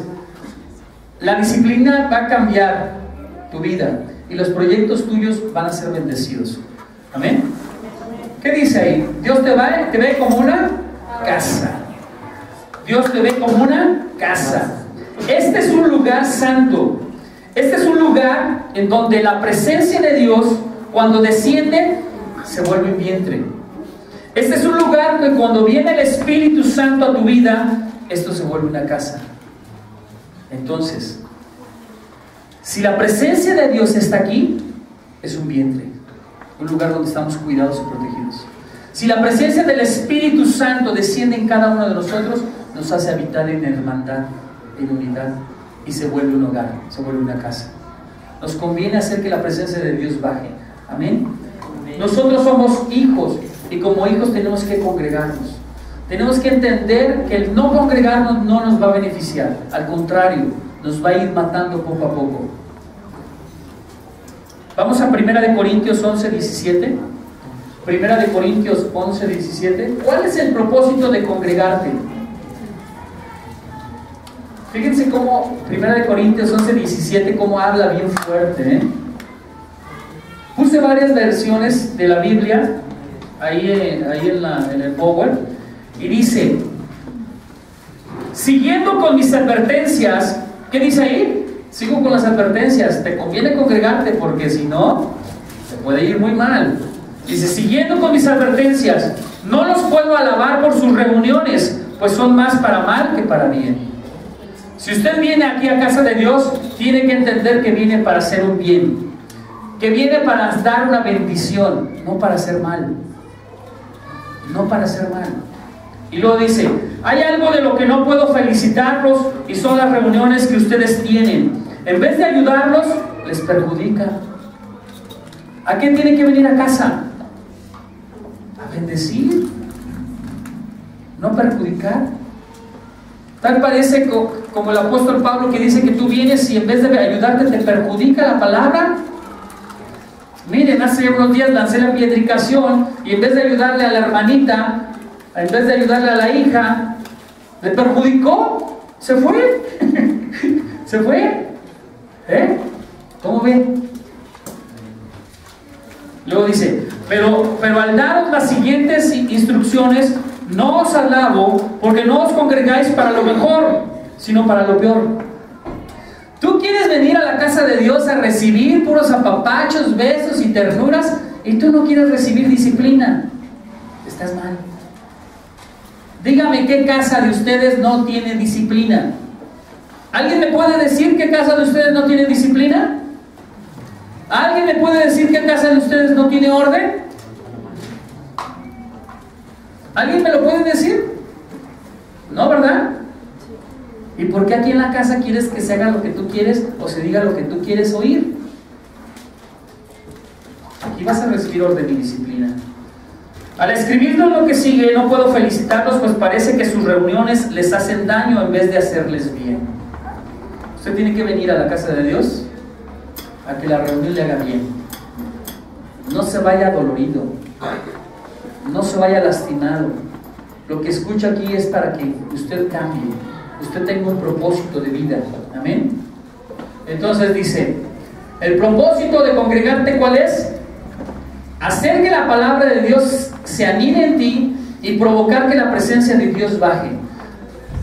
la disciplina va a cambiar tu vida y los proyectos tuyos van a ser bendecidos. ¿Amén? ¿Qué dice ahí? Dios te ve como una casa. Dios te ve como una casa. Este es un lugar santo. Este es un lugar en donde la presencia de Dios, cuando desciende, se vuelve un vientre. Este es un lugar donde cuando viene el Espíritu Santo a tu vida, esto se vuelve una casa. Entonces, si la presencia de Dios está aquí, es un vientre, un lugar donde estamos cuidados y protegidos. Si la presencia del Espíritu Santo desciende en cada uno de nosotros, nos hace habitar en hermandad, en unidad, y se vuelve un hogar, se vuelve una casa. Nos conviene hacer que la presencia de Dios baje. Amén. Nosotros somos hijos, y como hijos tenemos que congregarnos. Tenemos que entender que el no congregarnos no nos va a beneficiar. Al contrario, nos va a ir matando poco a poco. Vamos a 1 Corintios 11:17. 1 Corintios 11:17. ¿Cuál es el propósito de congregarte? Fíjense cómo 1 Corintios 11:17, cómo habla bien fuerte, ¿eh? Puse varias versiones de la Biblia ahí en el Power, y dice: siguiendo con mis advertencias. ¿Qué dice ahí? Sigo con las advertencias. Te conviene congregarte, porque si no, te puede ir muy mal. Dice: siguiendo con mis advertencias, no los puedo alabar por sus reuniones, pues son más para mal que para bien. Si usted viene aquí a casa de Dios, tiene que entender que viene para hacer un bien, que viene para dar una bendición, no para hacer mal. No para hacer mal. Y luego dice: hay algo de lo que no puedo felicitarlos, y son las reuniones que ustedes tienen. En vez de ayudarlos, les perjudica. ¿A qué tienen que venir a casa? A bendecir, no perjudicar. Tal parece como el apóstol Pablo, que dice que tú vienes y en vez de ayudarte te perjudica la palabra. Miren, hace unos días lancé la piedricación y en vez de ayudarle a la hermanita, en vez de ayudarle a la hija, le perjudicó. Se fue. Se fue. ¿Cómo ven? Luego dice: pero al daros las siguientes instrucciones, no os alabo, porque no os congregáis para lo mejor, sino para lo peor. Tú quieres venir a la casa de Dios a recibir puros apapachos, besos y ternuras, y tú no quieres recibir disciplina. Estás mal. Dígame, ¿qué casa de ustedes no tiene disciplina? ¿Alguien me puede decir qué casa de ustedes no tiene disciplina? ¿Alguien me puede decir qué casa de ustedes no tiene orden? ¿Alguien me lo puede decir? No, ¿verdad? ¿Y por qué aquí en la casa quieres que se haga lo que tú quieres o se diga lo que tú quieres oír? Aquí vas a recibir orden y disciplina. Al escribirnos lo que sigue, no puedo felicitarlos, pues parece que sus reuniones les hacen daño en vez de hacerles bien. Usted tiene que venir a la casa de Dios a que la reunión le haga bien. No se vaya dolorido, no se vaya lastimado. Lo que escucha aquí es para que usted cambie, usted tenga un propósito de vida. Amén. Entonces dice: el propósito de congregarte, ¿cuál es? Hacer que la palabra de Dios se anide en ti y provocar que la presencia de Dios baje.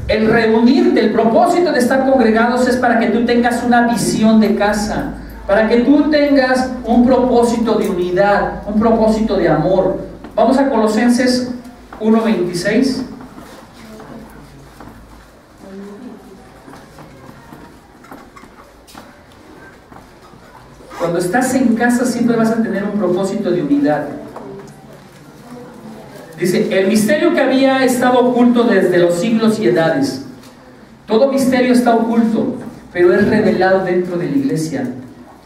El reunirte, el propósito de estar congregados es para que tú tengas una visión de casa, para que tú tengas un propósito de unidad, un propósito de amor. Vamos a Colosenses 1:26. Cuando estás en casa siempre vas a tener un propósito de unidad. Dice: el misterio que había estado oculto desde los siglos y edades. Todo misterio está oculto, pero es revelado dentro de la iglesia.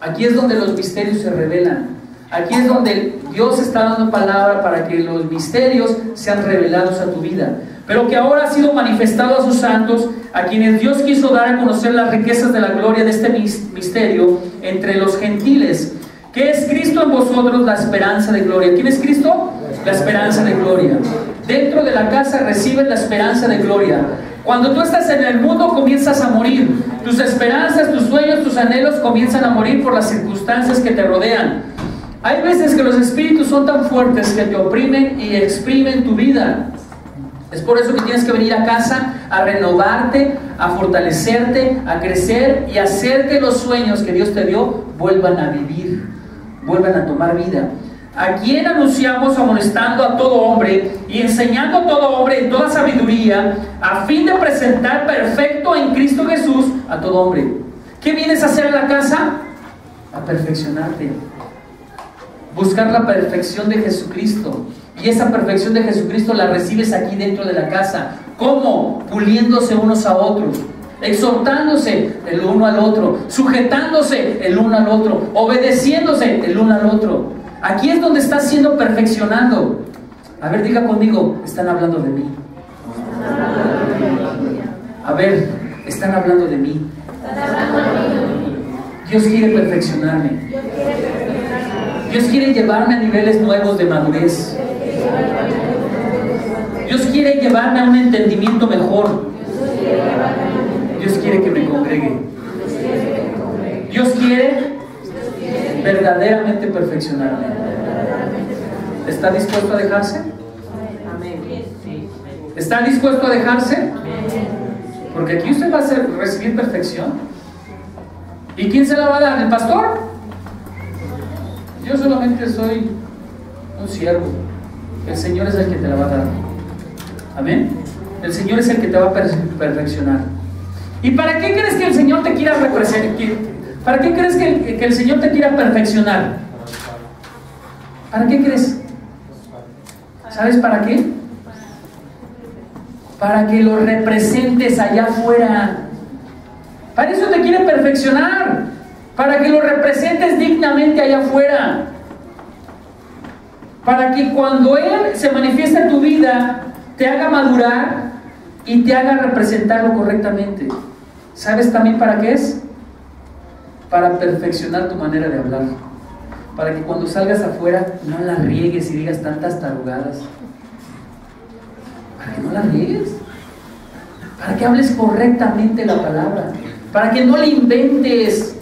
Aquí es donde los misterios se revelan. Aquí es donde Dios está dando palabra para que los misterios sean revelados a tu vida, pero que ahora ha sido manifestado a sus santos, a quienes Dios quiso dar a conocer las riquezas de la gloria de este misterio entre los gentiles, que es Cristo en vosotros, la esperanza de gloria. ¿Quién es Cristo? La esperanza de gloria. Dentro de la casa recibes la esperanza de gloria. Cuando tú estás en el mundo comienzas a morir. Tus esperanzas, tus sueños, tus anhelos comienzan a morir por las circunstancias que te rodean. Hay veces que los espíritus son tan fuertes que te oprimen y exprimen tu vida. Es por eso que tienes que venir a casa a renovarte, a fortalecerte, a crecer y hacer que los sueños que Dios te dio vuelvan a vivir, vuelvan a tomar vida. ¿A quién anunciamos amonestando a todo hombre y enseñando a todo hombre en toda sabiduría, a fin de presentar perfecto en Cristo Jesús a todo hombre? ¿Qué vienes a hacer en la casa? A perfeccionarte. Buscar la perfección de Jesucristo. Y esa perfección de Jesucristo la recibes aquí dentro de la casa. ¿Cómo? Puliéndose unos a otros, exhortándose el uno al otro, sujetándose el uno al otro, obedeciéndose el uno al otro. Aquí es donde estás siendo perfeccionando. A ver, diga conmigo, están hablando de mí. A ver, están hablando de mí. Dios quiere perfeccionarme. Dios quiere llevarme a niveles nuevos de madurez. Dios quiere llevarme a un entendimiento mejor. Dios quiere que me congregue. Dios quiere verdaderamente perfeccionarme. ¿Está dispuesto a dejarse? ¿Está dispuesto a dejarse? Porque aquí usted va a recibir perfección. ¿Y quién se la va a dar? ¿El pastor? Yo solamente soy un siervo. El Señor es el que te la va a dar. Amén. El Señor es el que te va a perfeccionar. ¿Y para qué crees que el Señor te quiera representar? ¿Para qué crees que el Señor te quiera perfeccionar? ¿Para qué crees? ¿Sabes para qué? Para que lo representes allá afuera. Para eso te quiere perfeccionar. Para que lo representes dignamente allá afuera. Para que cuando Él se manifieste en tu vida, te haga madurar y te haga representarlo correctamente. ¿Sabes también para qué es? Para perfeccionar tu manera de hablar. Para que cuando salgas afuera no la riegues y digas tantas tarugadas. Para que no la riegues. Para que hables correctamente la palabra. Para que no le inventes.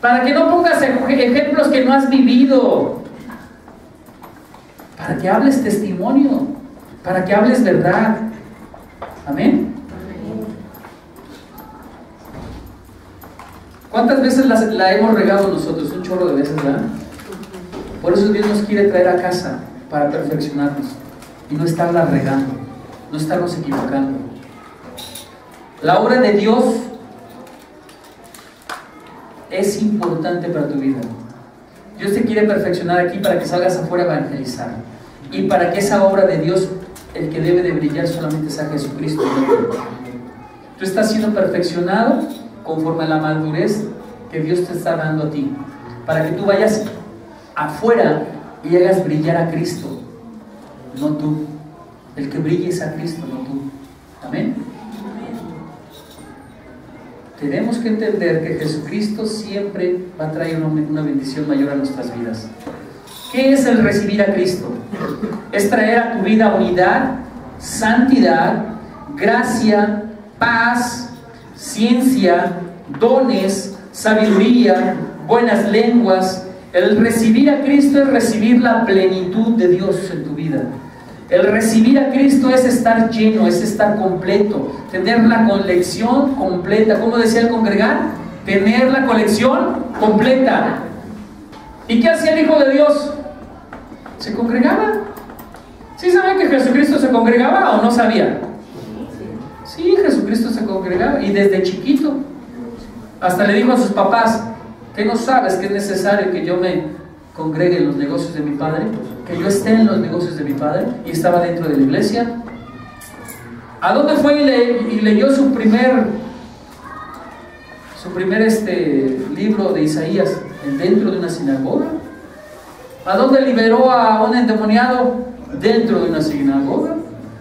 Para que no pongas ejemplos que no has vivido. Para que hables testimonio. Para que hables verdad. Amén. ¿Cuántas veces la hemos regado nosotros? Un chorro de veces, ¿verdad? Por eso Dios nos quiere traer a casa para perfeccionarnos y no estarla regando, no estarnos equivocando. La obra de Dios es importante para tu vida. Dios te quiere perfeccionar aquí para que salgas afuera a evangelizar y para que esa obra de Dios, el que debe de brillar solamente sea Jesucristo. Tú estás siendo perfeccionado conforme a la madurez que Dios te está dando a ti, para que tú vayas afuera y hagas brillar a Cristo, no tú. El que brille es a Cristo, no tú. Amén. Tenemos que entender que Jesucristo siempre va a traer una bendición mayor a nuestras vidas. ¿Qué es el recibir a Cristo? Es traer a tu vida unidad, santidad, gracia, paz, ciencia, dones, sabiduría, buenas lenguas. El recibir a Cristo es recibir la plenitud de Dios en tu vida. El recibir a Cristo es estar lleno, es estar completo, tener la colección completa. ¿Cómo decía el congregar? Tener la colección completa. ¿Y qué hacía el Hijo de Dios? Se congregaba. ¿Sí saben que Jesucristo se congregaba o no sabía? Sí, Jesucristo se congregaba y desde chiquito. Hasta le dijo a sus papás: ¿qué no sabes que es necesario que yo me congregue en los negocios de mi Padre? Que yo esté en los negocios de mi Padre. Y estaba dentro de la iglesia. ¿A dónde fue y leyó su primer libro de Isaías? Dentro de una sinagoga. ¿A dónde liberó a un endemoniado? Dentro de una sinagoga.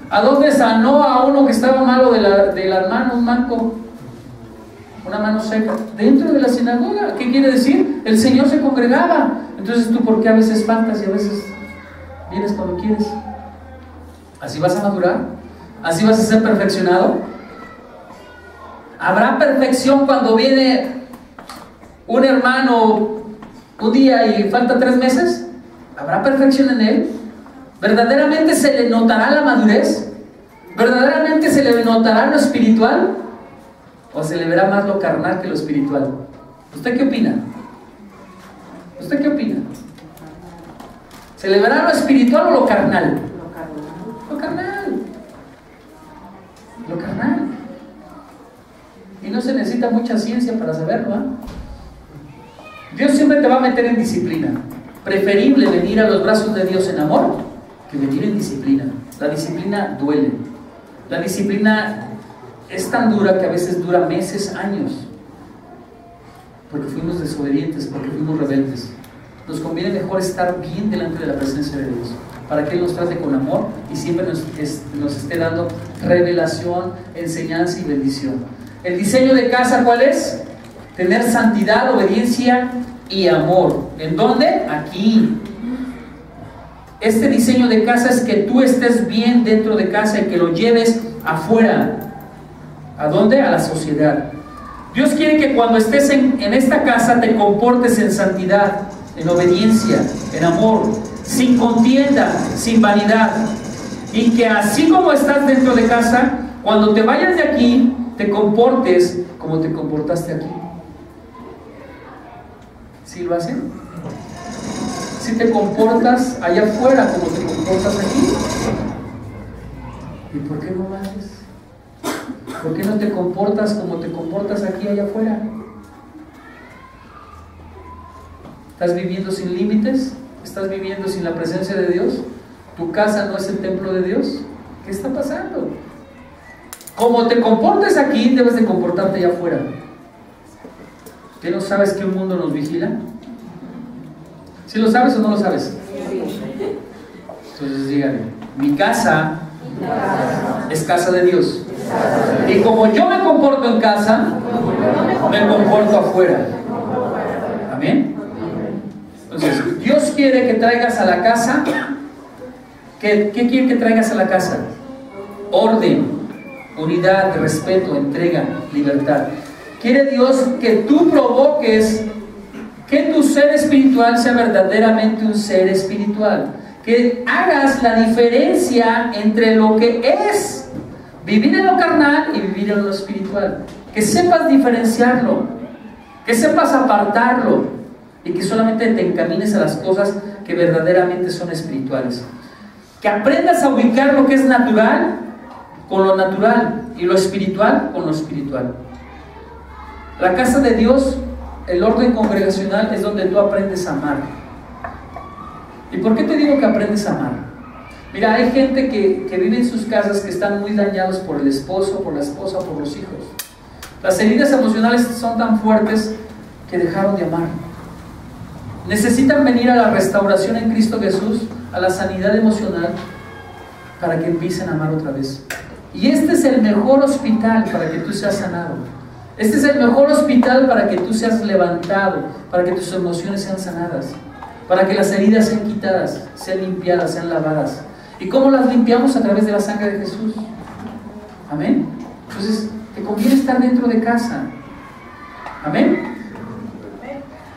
¿A dónde sanó a uno que estaba malo de las manos, un manco? Una mano seca. Dentro de la sinagoga. ¿Qué quiere decir? El Señor se congregaba. Entonces, ¿tú por qué a veces faltas y a veces vienes cuando quieres? ¿Así vas a madurar? ¿Así vas a ser perfeccionado? ¿Habrá perfección cuando viene un hermano un día y falta 3 meses? ¿Habrá perfección en él? ¿Verdaderamente se le notará la madurez? ¿Verdaderamente se le notará lo espiritual? ¿O se le verá más lo carnal que lo espiritual? ¿Usted qué opina? ¿Usted qué opina? ¿Se le verá lo espiritual o lo carnal? Lo carnal. Lo carnal. Y no se necesita mucha ciencia para saberlo, ¿eh? Dios siempre te va a meter en disciplina. Preferible venir a los brazos de Dios en amor que venir en disciplina. La disciplina duele. La disciplina es tan dura que a veces dura meses, años, porque fuimos desobedientes, porque fuimos rebeldes. Nos conviene mejor estar bien delante de la presencia de Dios, para que Él nos trate con amor y siempre nos esté dando revelación, enseñanza y bendición. El diseño de casa, ¿cuál es? Tener santidad, obediencia y amor. ¿En dónde? Aquí. Este diseño de casa es que tú estés bien dentro de casa y que lo lleves afuera. ¿A dónde? A la sociedad. Dios quiere que cuando estés en esta casa te comportes en santidad, en obediencia, en amor, sin contienda, sin vanidad. Y que así como estás dentro de casa, cuando te vayas de aquí, te comportes como te comportaste aquí. ¿Sí lo hacen? Si te comportas allá afuera como te comportas aquí. ¿Y por qué no lo haces? ¿Por qué no te comportas como te comportas aquí allá afuera? ¿Estás viviendo sin límites? ¿Estás viviendo sin la presencia de Dios? ¿Tu casa no es el templo de Dios? ¿Qué está pasando? Como te comportes aquí, debes de comportarte allá afuera. ¿Qué no sabes que un mundo nos vigila? ¿Sí lo sabes o no lo sabes? Entonces díganme, mi casa es casa de Dios. Y como yo me comporto en casa, me comporto afuera. Amén. Entonces, Dios quiere que traigas a la casa. ¿Qué quiere que traigas a la casa? Orden, unidad, respeto, entrega, libertad. Quiere Dios que tú provoques que tu ser espiritual sea verdaderamente un ser espiritual. Que hagas la diferencia entre lo que es vivir en lo carnal y vivir en lo espiritual. Que sepas diferenciarlo, que sepas apartarlo y que solamente te encamines a las cosas que verdaderamente son espirituales. Que aprendas a ubicar lo que es natural con lo natural y lo espiritual con lo espiritual. La casa de Dios, el orden congregacional, es donde tú aprendes a amar. ¿Y por qué te digo que aprendes a amar? Mira, hay gente que vive en sus casas que están muy dañados por el esposo, por la esposa, por los hijos. Las heridas emocionales son tan fuertes que dejaron de amar. Necesitan venir a la restauración en Cristo Jesús, a la sanidad emocional, para que empiecen a amar otra vez. Y este es el mejor hospital para que tú seas sanado. Este es el mejor hospital para que tú seas levantado, para que tus emociones sean sanadas, para que las heridas sean quitadas, sean limpiadas, sean lavadas. ¿Y cómo las limpiamos? A través de la sangre de Jesús. Amén. Entonces, te conviene estar dentro de casa. Amén.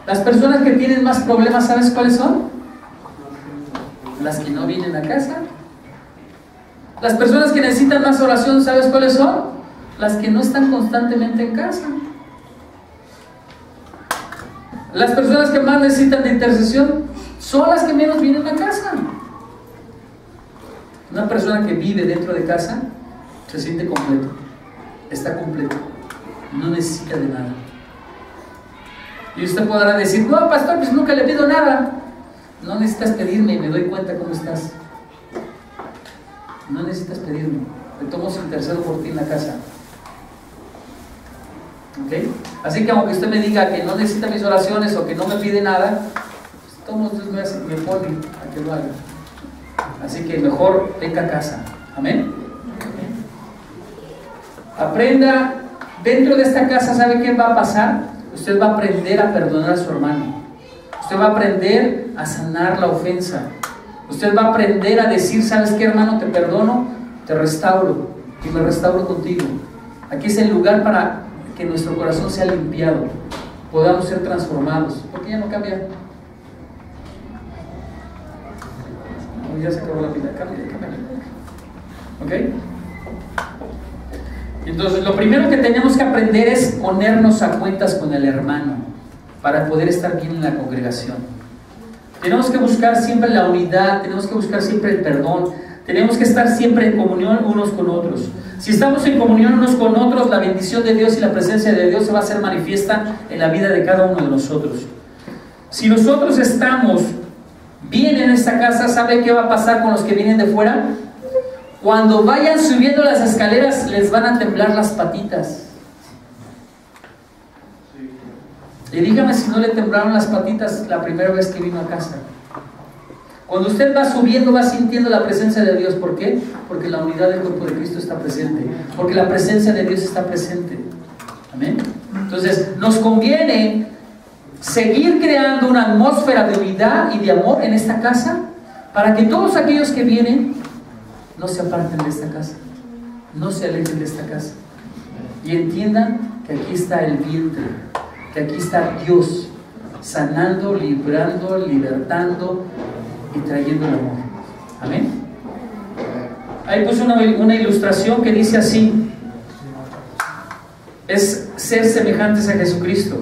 Las personas que tienen más problemas, ¿sabes cuáles son? Las que no vienen a casa. Las personas que necesitan más oración, ¿sabes cuáles son? Las que no están constantemente en casa. Las personas que más necesitan de intercesión son las que menos vienen a casa. Una persona que vive dentro de casa se siente completo, está completo, no necesita de nada. Y usted podrá decir, no, pastor, pues nunca le pido nada. No necesitas pedirme y me doy cuenta cómo estás. No necesitas pedirme, te tomo su intercedo por ti en la casa. ¿Okay? Así que aunque usted me diga que no necesita mis oraciones o que no me pide nada, Todos me ponen a que lo haga. Así que mejor venga a casa. Amén. Aprenda, dentro de esta casa, ¿sabe qué va a pasar? Usted va a aprender a perdonar a su hermano. Usted va a aprender a sanar la ofensa. Usted va a aprender a decir, ¿sabes qué, hermano? Te perdono, te restauro y me restauro contigo. Aquí es el lugar para que nuestro corazón sea limpiado, podamos ser transformados. ¿Por qué ya no cambia? No, ya se acabó la pila. Cambia. ¿Ok? Entonces, lo primero que tenemos que aprender es ponernos a cuentas con el hermano para poder estar bien en la congregación. Tenemos que buscar siempre la unidad, tenemos que buscar siempre el perdón, tenemos que estar siempre en comunión unos con otros. Si estamos en comunión unos con otros, la bendición de Dios y la presencia de Dios se va a hacer manifiesta en la vida de cada uno de nosotros. Si nosotros estamos bien en esta casa, ¿sabe qué va a pasar con los que vienen de fuera? Cuando vayan subiendo las escaleras, les van a temblar las patitas. Y dígame si no le temblaron las patitas la primera vez que vino a casa. Cuando usted va subiendo, va sintiendo la presencia de Dios. ¿Por qué? Porque la unidad del cuerpo de Cristo está presente. Porque la presencia de Dios está presente. Amén. Entonces, nos conviene seguir creando una atmósfera de unidad y de amor en esta casa, para que todos aquellos que vienen no se aparten de esta casa, no se alejen de esta casa, y entiendan que aquí está el vientre, que aquí está Dios sanando, librando, libertando y trayendo el amor. Amén. Ahí puse una ilustración que dice así: es ser semejantes a Jesucristo.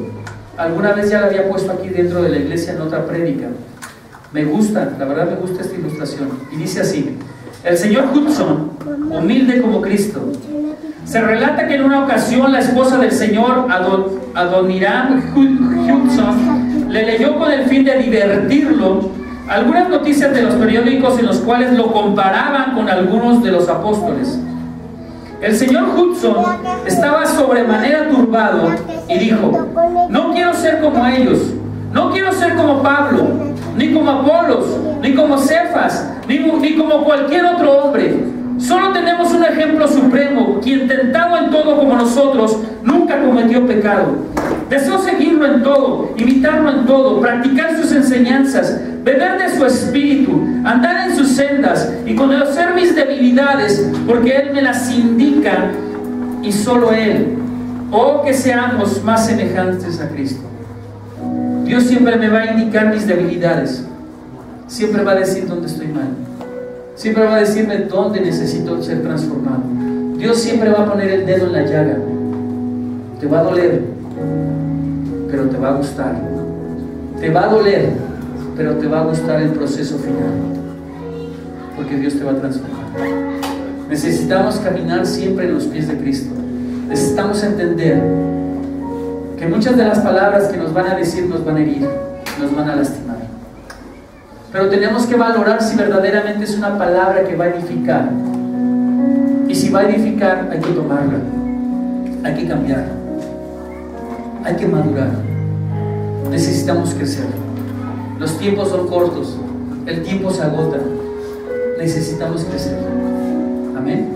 Alguna vez ya la había puesto aquí dentro de la iglesia en otra prédica. Me gusta, la verdad me gusta esta ilustración. Y dice así: el señor Hudson, humilde como Cristo. Se relata que en una ocasión la esposa del señor Adoniram Hudson le leyó con el fin de divertirlo algunas noticias de los periódicos en los cuales lo comparaban con algunos de los apóstoles. El señor Hudson estaba sobremanera turbado y dijo: no quiero ser como ellos, no quiero ser como Pablo, ni como Apolos, ni como Cefas, ni como cualquier otro hombre. Solo tenemos un ejemplo supremo, quien tentado en todo como nosotros, nunca cometió pecado. Deseo seguirlo en todo, imitarlo en todo, practicar sus enseñanzas, beber de su espíritu, andar en sus sendas y conocer mis debilidades, porque Él me las indica, y solo Él. Oh, que seamos más semejantes a Cristo. Dios siempre me va a indicar mis debilidades, siempre va a decir dónde estoy mal, siempre va a decirme dónde necesito ser transformado. Dios siempre va a poner el dedo en la llaga. Te va a doler, pero te va a gustar. Te va a doler, pero te va a gustar el proceso final, porque Dios te va a transformar. Necesitamos caminar siempre en los pies de Cristo. Necesitamos entender que muchas de las palabras que nos van a decir nos van a herir, nos van a lastimar, pero tenemos que valorar si verdaderamente es una palabra que va a edificar. Y si va a edificar, hay que tomarla, hay que cambiarla, hay que madurar. Necesitamos crecer. Los tiempos son cortos, el tiempo se agota. Necesitamos crecer. Amén.